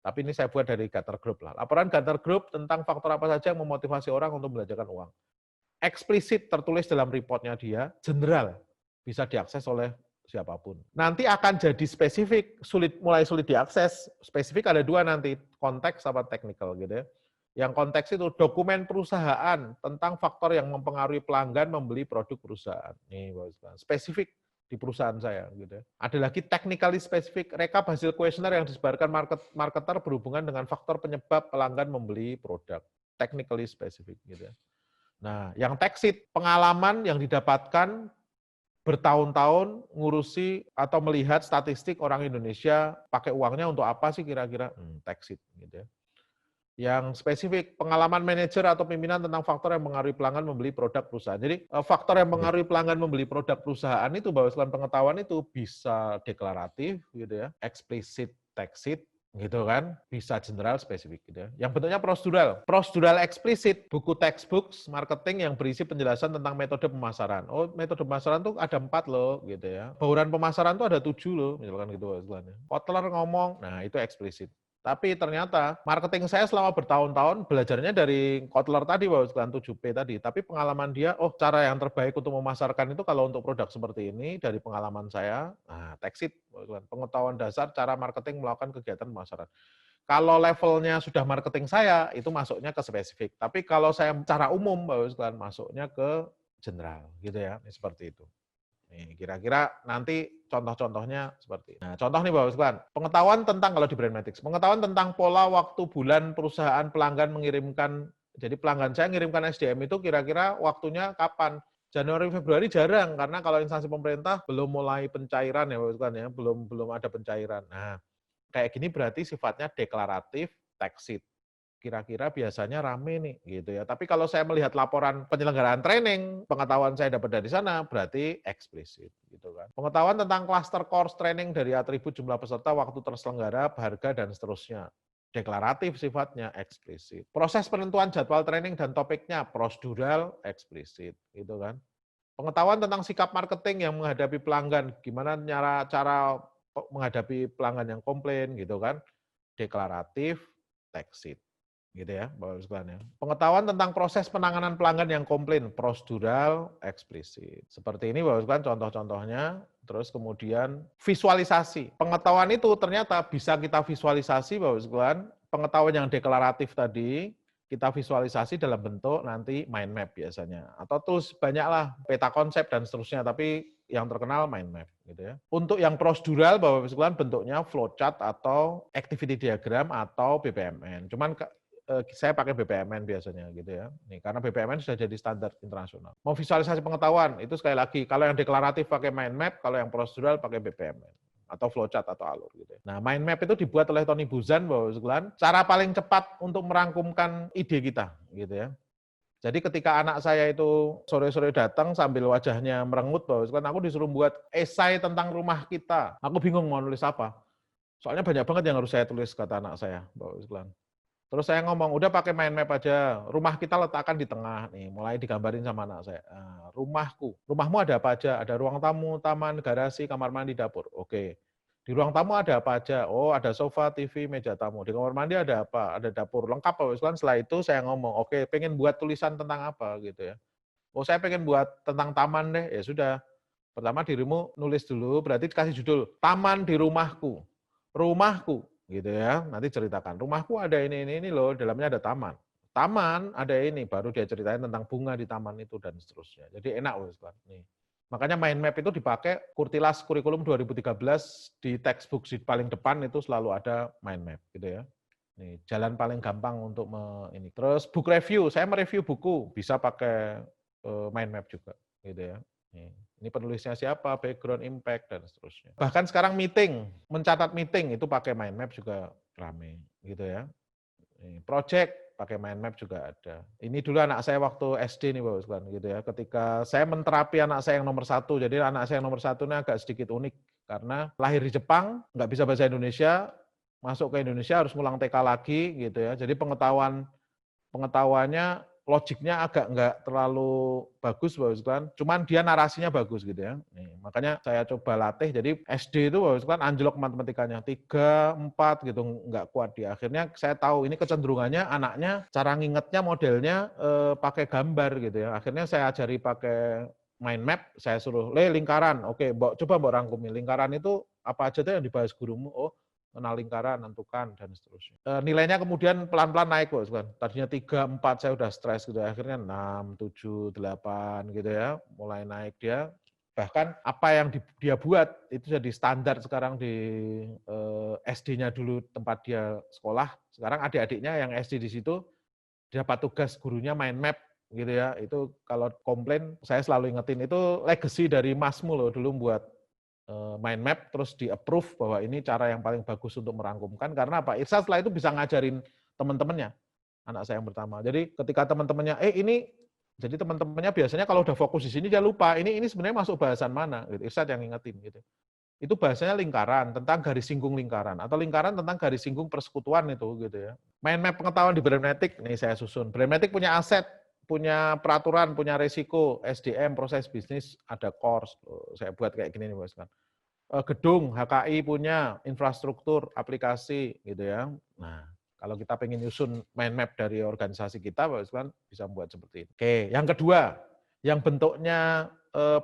[SPEAKER 1] Tapi ini saya buat dari Gartner Group lah. Laporan Gartner Group tentang faktor apa saja yang memotivasi orang untuk membelanjakan uang. Eksplisit tertulis dalam reportnya dia, general, bisa diakses oleh siapapun. Nanti akan jadi spesifik, mulai sulit diakses. Spesifik ada dua nanti, konteks sama technical gitu ya. Yang konteks itu dokumen perusahaan tentang faktor yang mempengaruhi pelanggan membeli produk perusahaan. Nih, spesifik di perusahaan saya gitu ya. Ada lagi technically specific, rekap hasil kuesioner yang disebarkan marketer berhubungan dengan faktor penyebab pelanggan membeli produk. Technically specific gitu ya. Nah, yang text pengalaman yang didapatkan bertahun-tahun ngurusi atau melihat statistik orang Indonesia pakai uangnya untuk apa sih kira-kira? Text gitu ya. Yang spesifik, pengalaman manajer atau pimpinan tentang faktor yang mempengaruhi pelanggan membeli produk perusahaan. Jadi faktor yang mempengaruhi pelanggan membeli produk perusahaan itu, bahwa selain pengetahuan itu bisa deklaratif gitu ya, eksplisit, text gitu kan, bisa general, spesifik gitu ya. Yang bentuknya prosedural. Prosedural eksplisit, buku textbooks marketing yang berisi penjelasan tentang metode pemasaran. Oh, metode pemasaran tuh ada 4 loh gitu ya. Bauran pemasaran tuh ada 7 loh, misalkan gitu. Kotler ngomong, nah itu eksplisit. Tapi ternyata marketing saya selama bertahun-tahun belajarnya dari Kotler tadi, Bapak sekalian 7P tadi. Tapi pengalaman dia, oh cara yang terbaik untuk memasarkan itu kalau untuk produk seperti ini dari pengalaman saya, nah text pengetahuan dasar cara marketing melakukan kegiatan pemasaran. Kalau levelnya sudah marketing saya, itu masuknya ke spesifik. Tapi kalau saya secara umum, Bapak sekalian masuknya ke general, gitu ya, ini seperti itu. Nih, kira-kira nanti contoh-contohnya seperti ini. Nah, contoh nih Bapak sekalian, pengetahuan tentang kalau di Brandmatics, pengetahuan tentang pola waktu bulan perusahaan pelanggan mengirimkan, jadi pelanggan saya mengirimkan SDM itu kira-kira waktunya kapan? Januari Februari jarang karena kalau instansi pemerintah belum mulai pencairan ya Bapak sekalian ya, belum ada pencairan. Nah, kayak gini berarti sifatnya deklaratif, text kira-kira biasanya rame nih gitu ya. Tapi kalau saya melihat laporan penyelenggaraan training, pengetahuan saya dapat dari sana berarti eksplisit gitu kan. Pengetahuan tentang cluster course training dari atribut jumlah peserta, waktu terselenggara, harga dan seterusnya. Deklaratif sifatnya, eksplisit. Proses penentuan jadwal training dan topiknya prosedural, eksplisit gitu kan. Pengetahuan tentang sikap marketing yang menghadapi pelanggan, gimana cara menghadapi pelanggan yang komplain gitu kan. Deklaratif, text gitu ya, Bapak sekalian ya. Pengetahuan tentang proses penanganan pelanggan yang komplain, prosedural, eksplisit. Seperti ini Bapak sekalian contoh-contohnya, terus kemudian visualisasi. Pengetahuan itu ternyata bisa kita visualisasi Bapak sekalian pengetahuan yang deklaratif tadi, kita visualisasi dalam bentuk nanti mind map biasanya. Atau tools banyaklah, peta konsep dan seterusnya, tapi yang terkenal mind map gitu ya. Untuk yang prosedural Bapak Ibu sekalian bentuknya flowchart atau activity diagram atau BPMN. Cuman saya pakai BPMN biasanya gitu ya. Nih, karena BPMN sudah jadi standar internasional. Mau visualisasi pengetahuan itu sekali lagi kalau yang deklaratif pakai mind map, kalau yang prosedural pakai BPMN atau flowchart atau alur gitu. Nah, mind map itu dibuat oleh Tony Buzan Bapak Ibu sekalian, cara paling cepat untuk merangkumkan ide kita gitu ya. Jadi ketika anak saya itu sore-sore datang sambil wajahnya merengut, Bapak Ibu sekalian, aku disuruh buat esai tentang rumah kita. Aku bingung mau nulis apa. Soalnya banyak banget yang harus saya tulis kata anak saya, Bapak Ibu sekalian. Terus saya ngomong, udah pakai mind map aja, rumah kita letakkan di tengah, nih mulai digambarin sama anak saya. Nah, rumahmu ada apa aja? Ada ruang tamu, taman, garasi, kamar mandi, dapur. Oke. Di ruang tamu ada apa aja? Oh, ada sofa, TV, meja tamu. Di kamar mandi ada apa? Ada dapur. Lengkap, Pak Wiswan. Setelah itu saya ngomong, oke, pengen buat tulisan tentang apa gitu ya. Oh, saya pengen buat tentang taman deh. Ya sudah. Pertama dirimu nulis dulu, berarti kasih judul, Taman di Rumahku. Rumahku, gitu ya. Nanti ceritakan, rumahku ada ini loh, dalamnya ada taman. Taman ada ini, baru dia ceritain tentang bunga di taman itu dan seterusnya. Jadi enak, Ustaz. Nih. Makanya mind map itu dipakai Kurtilas Kurikulum 2013 di textbook di paling depan itu selalu ada mind map gitu ya. Nih, jalan paling gampang untuk ini. Terus book review, saya mereview buku bisa pakai mind map juga gitu ya. Ini penulisnya siapa, background, impact dan seterusnya. Bahkan sekarang meeting, mencatat meeting itu pakai mind map juga rame gitu ya. Project pakai mind map juga ada. Ini dulu anak saya waktu SD nih Bapak sekalian gitu ya. Ketika saya menterapi anak saya yang nomor 1, jadi anak saya yang nomor 1 ini agak sedikit unik karena lahir di Jepang, nggak bisa bahasa Indonesia, masuk ke Indonesia harus ngulang TK lagi gitu ya. Jadi pengetahuannya logiknya agak nggak terlalu bagus Bapak sekalian, cuman dia narasinya bagus gitu ya. Nih, makanya saya coba latih, jadi SD itu Bapak sekalian anjlok matematikanya, 3, 4 gitu, nggak kuat dia. Akhirnya saya tahu ini kecenderungannya anaknya, cara ngingetnya modelnya pakai gambar gitu ya. Akhirnya saya ajari pakai mind map, saya suruh, lingkaran, oke, coba rangkumi, lingkaran itu apa aja tuh yang dibahas gurumu, oh kenal lingkaran, nentukan, dan seterusnya. Nilainya kemudian pelan-pelan naik, Bos. Tadinya 3, 4, saya udah stres gitu. Akhirnya 6, 7, 8 gitu ya. Mulai naik dia. Bahkan apa yang dia buat, itu jadi standar sekarang di SD-nya dulu tempat dia sekolah. Sekarang adik-adiknya yang SD di situ, dapat tugas gurunya mind map gitu ya. Itu kalau komplain, saya selalu ingetin, itu legacy dari Masmu loh, dulu buat mind map terus di-approve bahwa ini cara yang paling bagus untuk merangkumkan karena apa? Irsa setelah itu bisa ngajarin teman-temannya, anak saya yang pertama. Jadi ketika teman-temannya ini jadi teman-temannya biasanya kalau udah fokus di sini dia lupa ini sebenarnya masuk bahasan mana gitu. Irsa yang ngingetin gitu. Itu bahasanya lingkaran, tentang garis singgung lingkaran atau lingkaran tentang garis singgung persekutuan itu gitu ya. Mind map pengetahuan di Brainmatic nih saya susun. Brainmatic punya aset, punya peraturan, punya resiko, SDM, proses bisnis, ada course. Saya buat kayak gini nih, Bos kan. Gedung, HKI punya, infrastruktur, aplikasi, gitu ya. Nah, kalau kita pengen nyusun mind map dari organisasi kita, Bos kan bisa membuat seperti itu. Oke, yang kedua, yang bentuknya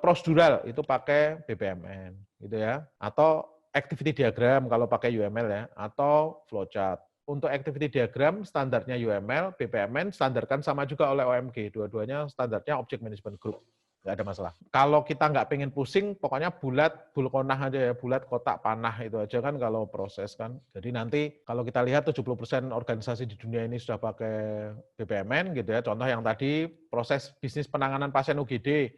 [SPEAKER 1] prosedural, itu pakai BPMN, gitu ya. Atau activity diagram kalau pakai UML ya, atau flowchart. Untuk activity diagram standarnya UML, BPMN standarkan sama juga oleh OMG. Dua-duanya standarnya Object Management Group. Nggak ada masalah. Kalau kita nggak pengen pusing, pokoknya bulat, bulkonah aja ya, bulat, kotak, panah itu aja kan kalau proses kan. Jadi nanti kalau kita lihat 70% organisasi di dunia ini sudah pakai BPMN gitu ya. Contoh yang tadi proses bisnis penanganan pasien UGD.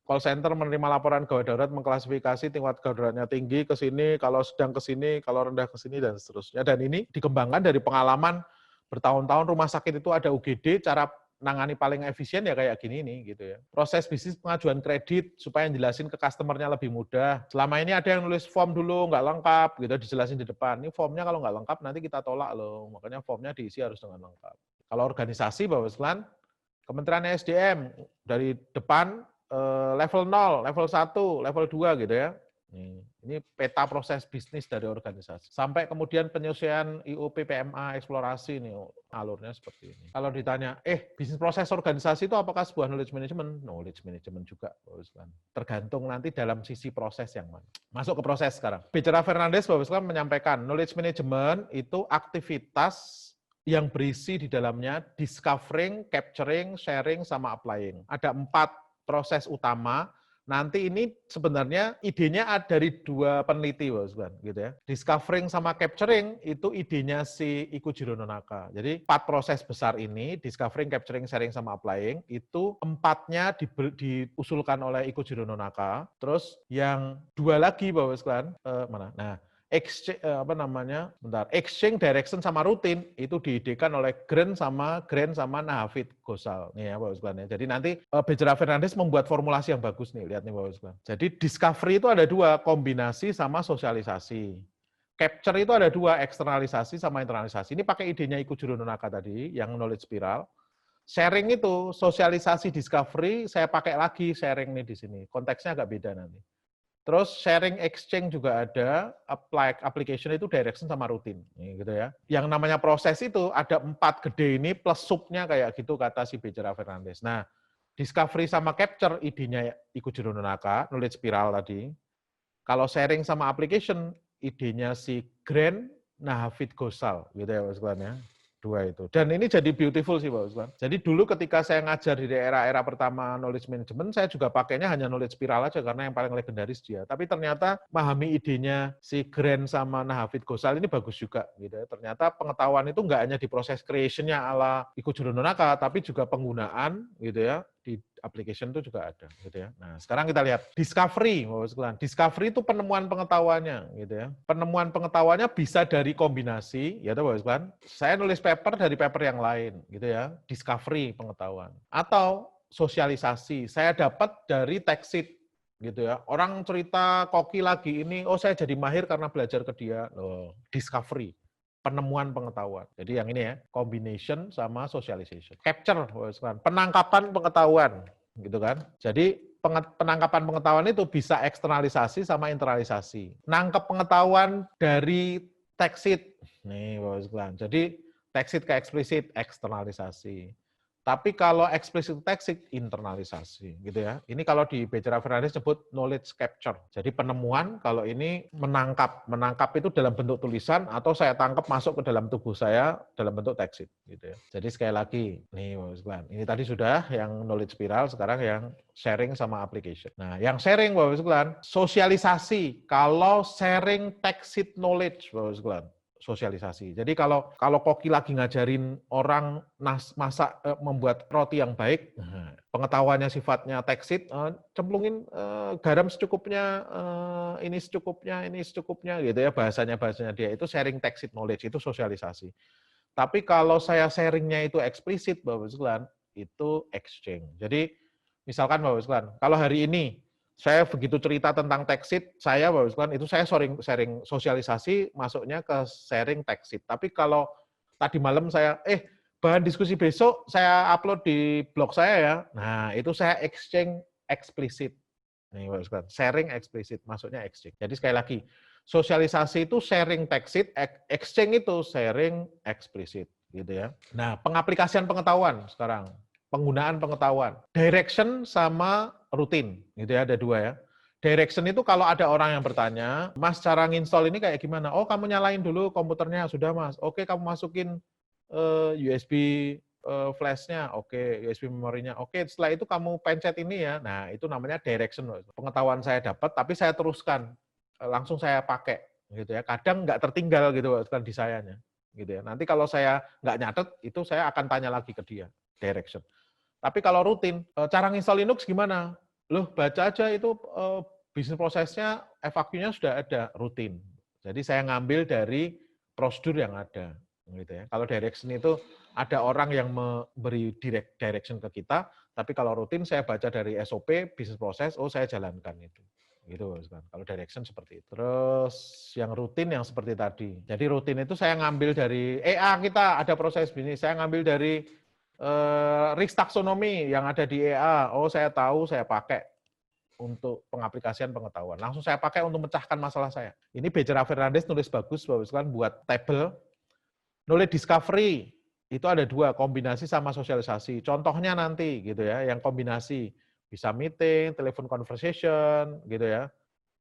[SPEAKER 1] Call center menerima laporan gawat darurat, mengklasifikasi tingkat gawat daruratnya tinggi ke sini, kalau sedang ke sini, kalau rendah ke sini, dan seterusnya. Dan ini dikembangkan dari pengalaman bertahun-tahun rumah sakit itu ada UGD, cara nangani paling efisien ya kayak gini nih gitu ya. Proses bisnis pengajuan kredit supaya jelasin ke customernya lebih mudah. Selama ini ada yang nulis form dulu nggak lengkap gitu, dijelasin di depan. Ini formnya kalau nggak lengkap nanti kita tolak loh. Makanya formnya diisi harus dengan lengkap. Kalau organisasi Bapak Sekalian, Kementerian SDM dari depan level 0, level 1, level 2 gitu ya. Ini peta proses bisnis dari organisasi. Sampai kemudian penyelesaian IUP PMA eksplorasi nih alurnya seperti ini. Kalau ditanya, bisnis proses organisasi itu apakah sebuah knowledge management? Knowledge management juga. Tergantung nanti dalam sisi proses yang mana. Masuk ke proses sekarang. Bicara Fernandes Bapak sekalian menyampaikan, knowledge management itu aktivitas yang berisi di dalamnya discovering, capturing, sharing, sama applying. Ada 4 proses utama. Nanti ini sebenarnya idenya dari 2 peneliti, gitu ya. Discovering sama capturing itu idenya si Ikujiro Nonaka. Jadi 4 proses besar ini, discovering, capturing, sharing, sama applying, itu 4-nya diusulkan oleh Ikujiro Nonaka. Terus yang 2 lagi, Bapak sekalian, mana? Nah, exchange, direction sama rutin itu diidekan oleh Grant sama Nahavit Gosal nih ya Bapak sekalian ya. Jadi nanti Becerra Fernandes membuat formulasi yang bagus nih, lihat nih Bapak sekalian. Jadi discovery itu ada 2, kombinasi sama sosialisasi. Capture itu ada 2, eksternalisasi sama internalisasi. Ini pakai idenya Ikujiro Nonaka tadi yang knowledge spiral. Sharing itu sosialisasi discovery, saya pakai lagi sharing nih di sini. Konteksnya agak beda nanti. Terus sharing exchange juga ada, application itu direction sama rutin, gitu ya. Yang namanya proses itu ada 4 gede ini plus subnya kayak gitu kata si Becerra Fernandes. Nah, discovery sama capture idenya Ikujiro Nonaka, knowledge spiral tadi. Kalau sharing sama application idenya si Grant Nahavit Gosal, gitu ya Pak Usman ya. 2 itu. Dan ini jadi beautiful sih Pak Usman. Jadi dulu ketika saya ngajar di era pertama knowledge management, saya juga pakainya hanya knowledge spiral aja karena yang paling legendaris dia. Tapi ternyata memahami idenya si Grant sama Nahavit Gosal ini bagus juga gitu ya. Ternyata pengetahuan itu nggak hanya di proses creation-nya ala Ikujiro Nonaka, tapi juga penggunaan gitu ya di application itu juga ada gitu ya. Nah, sekarang kita lihat discovery, Bapak sekalian. Discovery itu penemuan pengetahuannya gitu ya. Penemuan pengetahuannya bisa dari kombinasi, ya Bapak sekalian. Saya nulis paper dari paper yang lain gitu ya. Discovery pengetahuan. Atau sosialisasi. Saya dapat dari text sheet gitu ya. Orang cerita koki lagi ini, oh saya jadi mahir karena belajar ke dia. Loh, discovery. Penemuan pengetahuan. Jadi yang ini ya, combination sama socialization. Capture, penangkapan pengetahuan, gitu kan. Jadi penangkapan pengetahuan itu bisa eksternalisasi sama internalisasi. Nangkep pengetahuan dari text sheet. Nih, Bapak sekalian. Jadi text sheet ke eksplisit, eksternalisasi. Tapi kalau explicit text internalisasi gitu ya. Ini kalau di Becerra Fernandes sebut knowledge capture. Jadi penemuan, kalau ini menangkap. Menangkap itu dalam bentuk tulisan atau saya tangkap masuk ke dalam tubuh saya dalam bentuk text gitu ya. Jadi sekali lagi, nih Bapak ini tadi sudah yang knowledge spiral, sekarang yang sharing sama application. Nah, yang sharing Bapak sekalian, sosialisasi. Kalau sharing text knowledge Bapak sekalian, sosialisasi. Jadi kalau koki lagi ngajarin orang masak, membuat roti yang baik, pengetahuannya sifatnya text sheet, cemplungin garam secukupnya, ini secukupnya gitu ya, bahasanya dia itu sharing text sheet knowledge, itu sosialisasi. Tapi kalau saya sharingnya itu eksplisit Bapak sekalian, itu exchange. Jadi misalkan Bapak sekalian, kalau hari ini saya begitu cerita tentang text sheet, saya Bapak sekalian, itu saya sharing sosialisasi, masuknya ke sharing text sheet. Tapi kalau tadi malam saya, bahan diskusi besok saya upload di blog saya ya, nah itu saya exchange eksplisit. Nih Bapak sekalian, sharing eksplisit, masuknya exchange. Jadi sekali lagi, sosialisasi itu sharing text sheet, exchange itu sharing eksplisit, gitu ya. Nah, pengaplikasian pengetahuan sekarang. Penggunaan pengetahuan. Direction sama rutin, gitu ya, ada 2 ya. Direction itu kalau ada orang yang bertanya, Mas cara nginstall ini kayak gimana? Oh kamu nyalain dulu komputernya, sudah Mas. Oke kamu masukin USB flash-nya, oke, USB memorinya, oke, setelah itu kamu pencet ini ya. Nah itu namanya direction. Pengetahuan saya dapat, tapi saya teruskan, langsung saya pakai, gitu ya. Kadang nggak tertinggal gitu kan di sayanya, gitu ya. Nanti kalau saya nggak nyatet, itu saya akan tanya lagi ke dia, direction. Tapi kalau rutin, cara nginstall Linux gimana? Loh, baca aja itu bisnis prosesnya, FAQ-nya sudah ada, rutin. Jadi saya ngambil dari prosedur yang ada. Gitu ya. Kalau direction itu ada orang yang memberi direction ke kita, tapi kalau rutin saya baca dari SOP, bisnis proses, oh saya jalankan itu. Gitu, kalau direction seperti itu. Terus yang rutin yang seperti tadi. Jadi rutin itu saya ngambil dari EA kita, ada proses bisnis, saya ngambil dari risk taksonomi yang ada di EA, oh saya tahu, saya pakai untuk pengaplikasian pengetahuan. Langsung saya pakai untuk memecahkan masalah saya. Ini Becerra Fernandes nulis bagus, kan buat table. Knowledge discovery, itu ada 2, kombinasi sama sosialisasi. Contohnya nanti gitu ya, yang kombinasi. Bisa meeting, telepon conversation, gitu ya.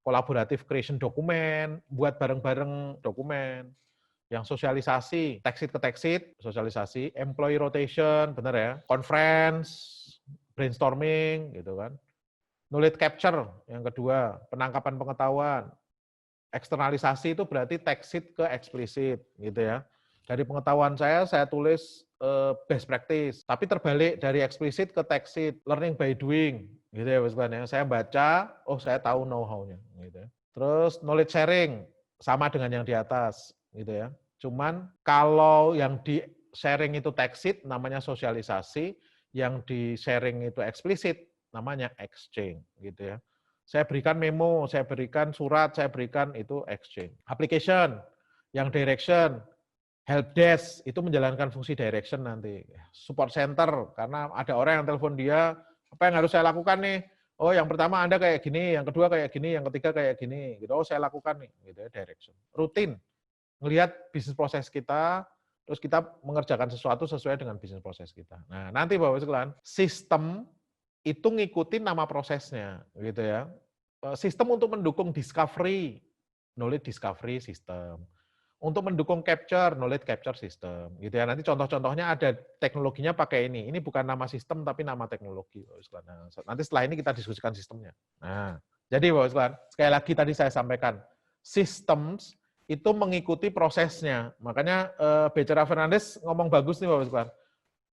[SPEAKER 1] Collaborative creation dokumen, buat bareng-bareng dokumen. Yang sosialisasi, tech sheet ke tech sheet, sosialisasi, employee rotation, benar ya, conference, brainstorming, gitu kan. Knowledge capture, yang kedua, penangkapan pengetahuan. Eksternalisasi itu berarti tech sheet ke eksplisit, gitu ya. Dari pengetahuan saya tulis best practice, tapi terbalik dari eksplisit ke tech sheet, learning by doing, gitu ya, ya. Saya baca, oh saya tahu know-how-nya, gitu ya. Terus knowledge sharing, sama dengan yang di atas, gitu ya. Cuman kalau yang di sharing itu tech sheet, namanya sosialisasi, yang di sharing itu eksplisit, namanya exchange, gitu ya. Saya berikan memo, saya berikan surat, saya berikan itu exchange. Application, yang direction, help desk, itu menjalankan fungsi direction nanti. Support center, karena ada orang yang telepon dia, apa yang harus saya lakukan nih? Oh, yang pertama Anda kayak gini, yang kedua kayak gini, yang ketiga kayak gini. Gitu. Oh, saya lakukan nih, gitu ya, direction. Rutin, ngelihat bisnis proses kita, terus kita mengerjakan sesuatu sesuai dengan bisnis proses kita. Nah, nanti Bapak sekalian, sistem itu ngikutin nama prosesnya, gitu ya. Sistem untuk mendukung discovery, knowledge discovery system. Untuk mendukung capture, knowledge capture system, gitu ya. Nanti contoh-contohnya ada teknologinya pakai ini. Ini bukan nama sistem tapi nama teknologi. Nah, nanti setelah ini kita diskusikan sistemnya. Nah, jadi Bapak sekalian, sekali lagi tadi saya sampaikan, systems itu mengikuti prosesnya. Makanya Becerra Fernandez ngomong bagus nih Bapak sekalian.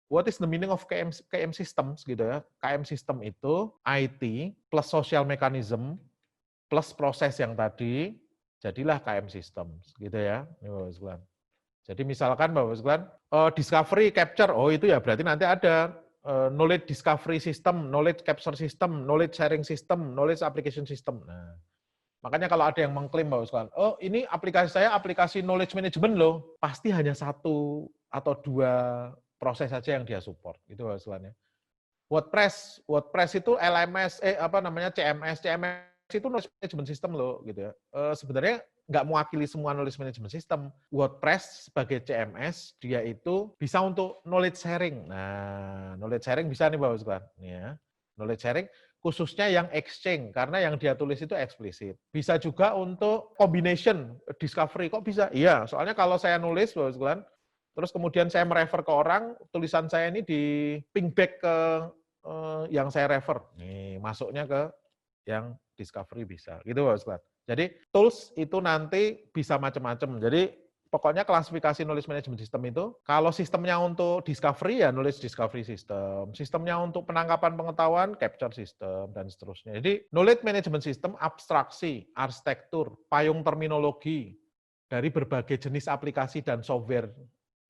[SPEAKER 1] What is the meaning of KM systems gitu ya? KM system itu IT plus social mechanism plus proses yang tadi, jadilah KM systems gitu ya. Jadi misalkan Bapak sekalian, discovery capture, oh itu ya berarti nanti ada knowledge discovery system, knowledge capture system, knowledge sharing system, knowledge application system. Nah, makanya kalau ada yang mengklaim Bapak sekalian, oh ini aplikasi saya aplikasi knowledge management loh, pasti hanya satu atau dua proses saja yang dia support, itu hasilnya. WordPress itu LMS, CMS itu knowledge management system loh, gitu ya. Sebenarnya nggak mewakili semua knowledge management system. WordPress sebagai CMS, dia itu bisa untuk knowledge sharing. Nah, knowledge sharing bisa nih Bapak sekalian, ya. Knowledge sharing khususnya yang exchange, karena yang dia tulis itu eksplisit. Bisa juga untuk combination, discovery, kok bisa? Iya, soalnya kalau saya nulis Bapak sekalian, terus kemudian saya merefer ke orang, tulisan saya ini di ping back ke yang saya refer. Nih, masuknya ke yang discovery bisa. Gitu Bapak sekalian. Jadi tools itu nanti bisa macam-macam. Jadi pokoknya klasifikasi knowledge management system itu, kalau sistemnya untuk discovery ya knowledge discovery system, sistemnya untuk penangkapan pengetahuan capture system, dan seterusnya. Jadi knowledge management system abstraksi, arsitektur, payung terminologi dari berbagai jenis aplikasi dan software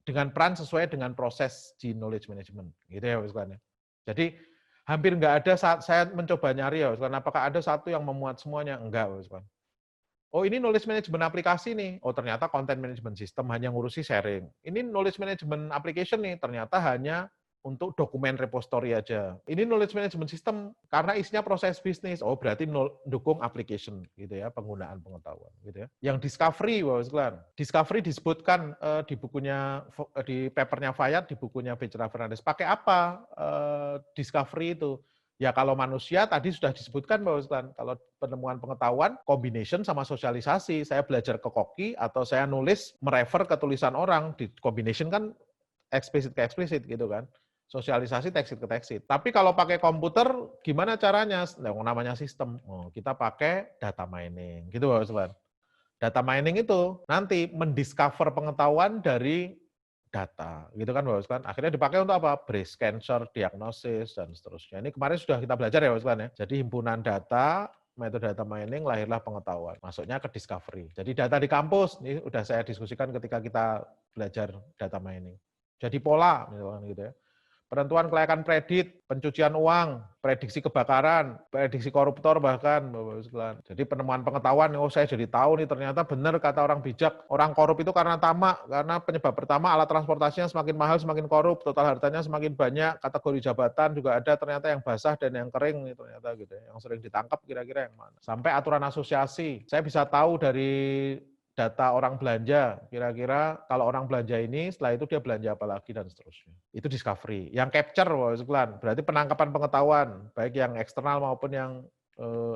[SPEAKER 1] dengan peran sesuai dengan proses di knowledge management. Gitu ya, Bapak sekalian. Jadi hampir nggak ada saat saya mencoba nyari ya, Bapak sekalian, apakah ada satu yang memuat semuanya? Enggak, Bapak sekalian. Oh ini knowledge management aplikasi nih, oh ternyata content management system hanya ngurusi sharing. Ini knowledge management application nih, ternyata hanya untuk dokumen repository aja. Ini knowledge management system karena isinya proses bisnis. Oh berarti dukung application gitu ya, penggunaan pengetahuan gitu ya. Yang discovery, Bapak sekalian. Discovery disebutkan di bukunya, di papernya Fayad, di bukunya Becerra Fernandez. Pakai apa discovery itu? Ya kalau manusia tadi sudah disebutkan Bapak sekalian, kalau penemuan pengetahuan combination sama sosialisasi. Saya belajar ke koki atau saya nulis merefer ke tulisan orang, di combination kan eksplisit ke eksplisit gitu kan. Sosialisasi teks ke teks. Tapi kalau pakai komputer gimana caranya? Nah, namanya sistem. Oh, kita pakai data mining. Gitu Bapak sekalian. Data mining itu nanti mendiscover pengetahuan dari data, gitu kan Bapak sekalian. Akhirnya dipakai untuk apa? Breast cancer, diagnosis, dan seterusnya. Ini kemarin sudah kita belajar ya Bapak sekalian ya. Jadi himpunan data, metode data mining, lahirlah pengetahuan. Masuknya ke discovery. Jadi data di kampus, ini sudah saya diskusikan ketika kita belajar data mining. Jadi pola, misalkan gitu ya. Penentuan kelayakan kredit, pencucian uang, prediksi kebakaran, prediksi koruptor bahkan, Bapak sekalian. Jadi penemuan pengetahuan, oh saya jadi tahu nih ternyata benar kata orang bijak, orang korup itu karena tamak, karena penyebab pertama alat transportasinya semakin mahal semakin korup, total hartanya semakin banyak, kategori jabatan juga ada ternyata yang basah dan yang kering nih ternyata gitu ya, yang sering ditangkap kira-kira yang mana. Sampai aturan asosiasi, saya bisa tahu dari data orang belanja, kira-kira kalau orang belanja ini, setelah itu dia belanja apa lagi, dan seterusnya. Itu discovery. Yang capture, berarti penangkapan pengetahuan, baik yang eksternal maupun yang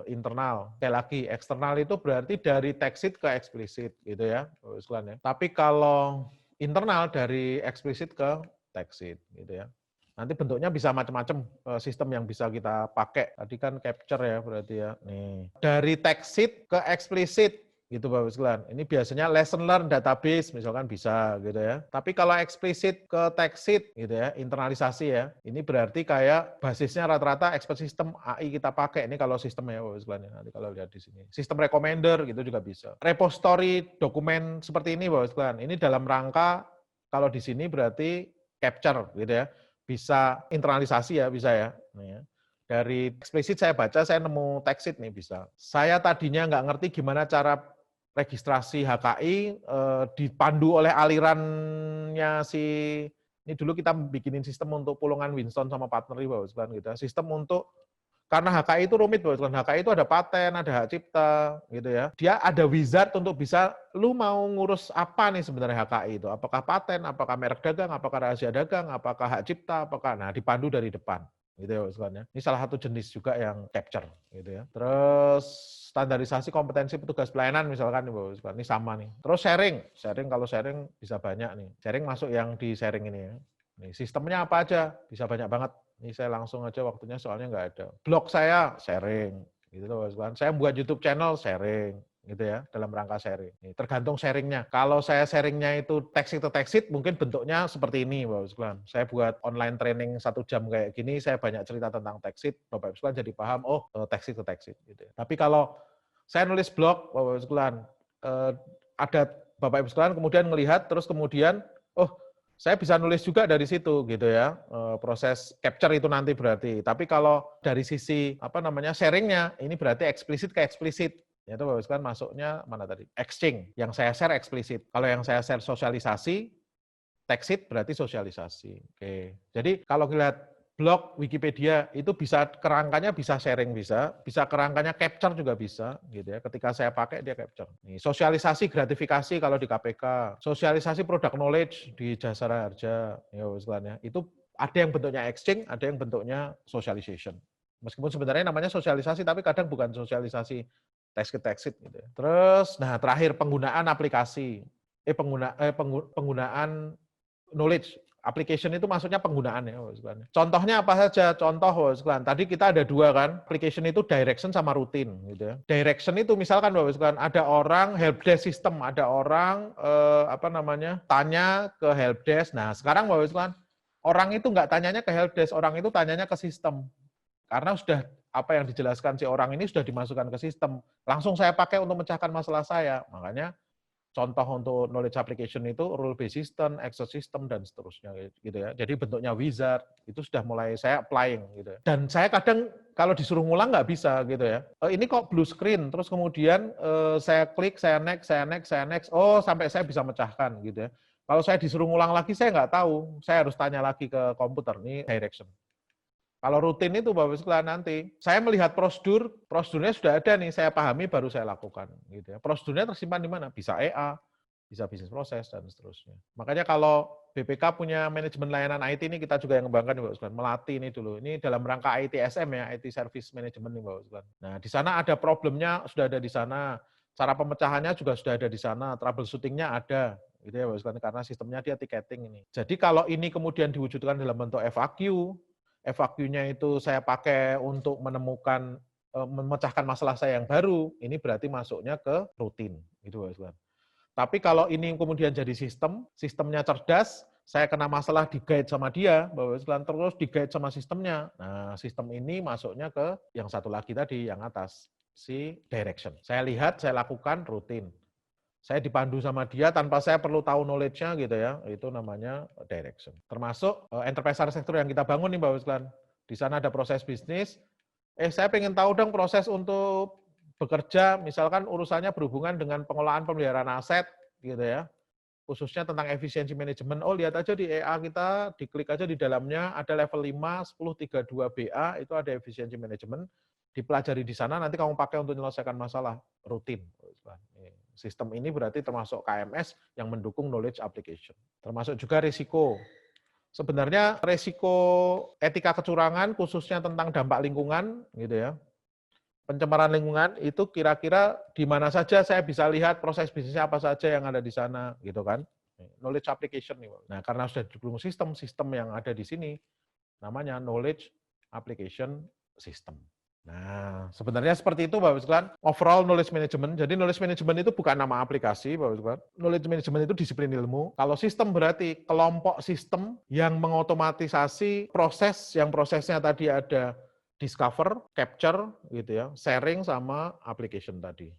[SPEAKER 1] internal. Sekali lagi, eksternal itu berarti dari text ke eksplisit gitu ya, Bapak sekalian ya. Tapi kalau internal dari eksplisit ke text gitu ya. Nanti bentuknya bisa macam-macam sistem yang bisa kita pakai. Tadi kan capture ya berarti ya. Nih, dari text ke eksplisit gitu Bapak sekalian. Ini biasanya lesson learn database misalkan bisa gitu ya. Tapi kalau eksplisit ke text gitu ya, internalisasi ya. Ini berarti kayak basisnya rata-rata expert system AI kita pakai. Ini kalau sistemnya Bapak sekalian. Nanti kalau lihat di sini. Sistem recommender gitu juga bisa. Repository dokumen seperti ini Bapak sekalian. Ini dalam rangka kalau di sini berarti capture gitu ya. Bisa internalisasi ya, bisa ya. Nih ya. Dari eksplisit saya baca, saya nemu text nih bisa. Saya tadinya nggak ngerti gimana cara registrasi HKI dipandu oleh alirannya si ini dulu kita bikinin sistem untuk Pulungan Winston sama partner Bapak sekalian gitu. Sistem untuk karena HKI itu rumit Bapak sekalian. HKI itu ada paten, ada hak cipta gitu ya. Dia ada wizard untuk bisa lu mau ngurus apa nih sebenarnya HKI itu? Apakah paten, apakah merek dagang, apakah rahasia dagang, apakah hak cipta, apakah nah dipandu dari depan gitu ya Bapak sekalian ya. Ini salah satu jenis juga yang capture gitu ya. Terus standarisasi kompetensi petugas pelayanan misalkan nih Bapak sekalian. Ini sama nih. Terus sharing kalau sharing bisa banyak nih. Sharing masuk yang di sharing ini ya. Nih, sistemnya apa aja? Bisa banyak banget. Ini saya langsung aja waktunya soalnya nggak ada. Blog saya sharing gitu loh Bapak sekalian. Saya buat YouTube channel sharing gitu ya, dalam rangka sharing. Nih, tergantung sharingnya. Kalau saya sharingnya itu text to text mungkin bentuknya seperti ini Bapak sekalian. Saya buat online training 1 jam kayak gini, saya banyak cerita tentang text Bapak sekalian jadi paham, oh text to text gitu ya. Tapi kalau saya nulis blog Bapak sekalian, ada Bapak Ibu sekalian kemudian melihat terus kemudian, oh saya bisa nulis juga dari situ gitu ya, proses capture itu nanti berarti. Tapi kalau dari sisi apa namanya sharingnya, ini berarti eksplisit ke eksplisit. Ya itu Bapak sekalian masuknya mana tadi? Exchange. Yang saya share eksplisit. Kalau yang saya share sosialisasi, text berarti sosialisasi. Oke. Jadi kalau lihat blog Wikipedia itu bisa kerangkanya bisa sharing bisa kerangkanya capture juga bisa gitu ya. Ketika saya pakai dia capture. Nih, sosialisasi gratifikasi kalau di KPK, sosialisasi product knowledge di Jasara Harja ya istilahnya. Itu ada yang bentuknya exchange, ada yang bentuknya socialization. Meskipun sebenarnya namanya sosialisasi tapi kadang bukan sosialisasi text to text gitu ya. Terus nah terakhir penggunaan aplikasi. Penggunaan knowledge. Application itu maksudnya penggunaan ya. Contohnya apa saja? Contoh, tadi kita ada 2 kan. Application itu direction sama rutin. Gitu ya. Direction itu misalkan ada orang helpdesk system, ada orang tanya ke helpdesk. Nah sekarang orang itu nggak tanyanya ke helpdesk, orang itu tanyanya ke sistem. Karena sudah apa yang dijelaskan si orang ini sudah dimasukkan ke sistem. Langsung saya pakai untuk memecahkan masalah saya. Makanya contoh untuk knowledge application itu rule based system, access system dan seterusnya gitu ya. Jadi bentuknya wizard itu sudah mulai saya applying gitu. Dan saya kadang kalau disuruh ngulang nggak bisa gitu ya. Ini kok blue screen terus kemudian saya klik, saya next. Oh sampai saya bisa mecahkan gitu ya. Kalau saya disuruh ngulang lagi saya nggak tahu. Saya harus tanya lagi ke komputer ini direction. Kalau rutin itu Bapak sekalian nanti, saya melihat prosedurnya sudah ada nih, saya pahami baru saya lakukan. Gitu ya. Prosedurnya tersimpan di mana? Bisa EA, bisa bisnis proses, dan seterusnya. Makanya kalau BPK punya manajemen layanan IT ini kita juga yang mengembangkan Bapak sekalian, melatih ini dulu. Ini dalam rangka ITSM ya, IT Service Management nih Bapak sekalian. Nah di sana ada problemnya, sudah ada di sana. Cara pemecahannya juga sudah ada di sana, troubleshooting-nya ada. Gitu ya Bapak sekalian, karena sistemnya dia ticketing ini. Jadi kalau ini kemudian diwujudkan dalam bentuk FAQ-nya itu saya pakai untuk menemukan memecahkan masalah saya yang baru, ini berarti masuknya ke rutin, gitu Bapak. Tapi kalau ini kemudian jadi sistemnya cerdas, saya kena masalah di-guide sama dia, Bapak sekalian, terus di-guide sama sistemnya. Nah, sistem ini masuknya ke yang satu lagi tadi, yang atas, si direction. Saya lihat, saya lakukan rutin. Saya dipandu sama dia tanpa saya perlu tahu knowledge-nya gitu ya, itu namanya direction. Termasuk enterprise architecture yang kita bangun nih Bapak sekalian. Di sana ada proses bisnis, saya pengen tahu dong proses untuk bekerja, misalkan urusannya berhubungan dengan pengelolaan pemeliharaan aset gitu ya, khususnya tentang efisiensi manajemen. Oh lihat aja di EA kita, diklik aja di dalamnya, ada level 5, 10, 32 BA, itu ada efisiensi manajemen, dipelajari di sana, nanti kamu pakai untuk menyelesaikan masalah rutin. Sistem ini berarti termasuk KMS yang mendukung knowledge application. Termasuk juga risiko. Sebenarnya risiko etika kecurangan khususnya tentang dampak lingkungan gitu ya. pencemaran lingkungan itu kira-kira di mana saja saya bisa lihat proses bisnisnya apa saja yang ada di sana, gitu kan. Knowledge application nih. Nah, karena sudah didukung sistem yang ada di sini, namanya knowledge application system. Nah, sebenarnya seperti itu Bapak sekalian, overall knowledge management. Jadi knowledge management itu bukan nama aplikasi Bapak sekalian. Knowledge management itu disiplin ilmu. Kalau sistem berarti kelompok sistem yang mengotomatisasi proses, yang prosesnya tadi ada discover, capture gitu ya, sharing sama application tadi.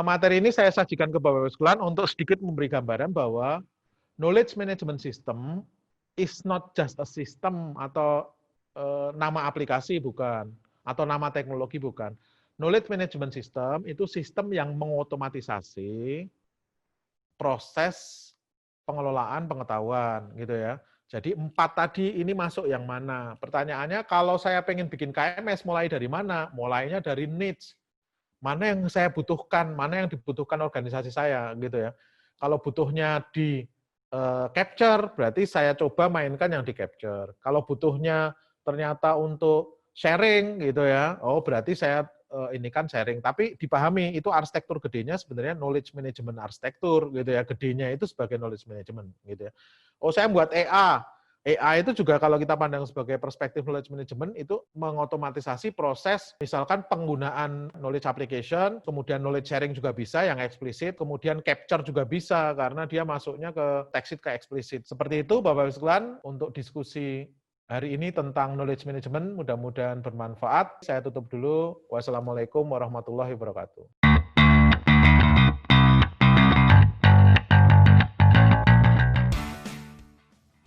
[SPEAKER 1] Materi ini saya sajikan ke Bapak sekalian untuk sedikit memberi gambaran bahwa knowledge management system is not just a system atau nama aplikasi bukan, atau nama teknologi bukan. Knowledge management system itu sistem yang mengotomatisasi proses pengelolaan pengetahuan gitu ya. Jadi 4 tadi ini masuk yang mana? Pertanyaannya kalau saya pengen bikin KMS mulai dari mana? Mulainya dari needs. Mana yang saya butuhkan, mana yang dibutuhkan organisasi saya gitu ya. Kalau butuhnya di capture, berarti saya coba mainkan yang di capture. Kalau butuhnya ternyata untuk sharing gitu ya, oh berarti saya ini kan sharing. Tapi dipahami itu arsitektur gedenya sebenarnya knowledge management arsitektur gitu ya. Gedenya itu sebagai knowledge management gitu ya. Oh saya buat EA. EA itu juga kalau kita pandang sebagai perspektif knowledge management itu mengotomatisasi proses misalkan penggunaan knowledge application, kemudian knowledge sharing juga bisa yang eksplisit, kemudian capture juga bisa karena dia masuknya ke text ke eksplisit. Seperti itu Bapak Ibu sekalian untuk diskusi hari ini tentang knowledge management, mudah-mudahan bermanfaat. Saya tutup dulu. Wassalamualaikum warahmatullahi wabarakatuh.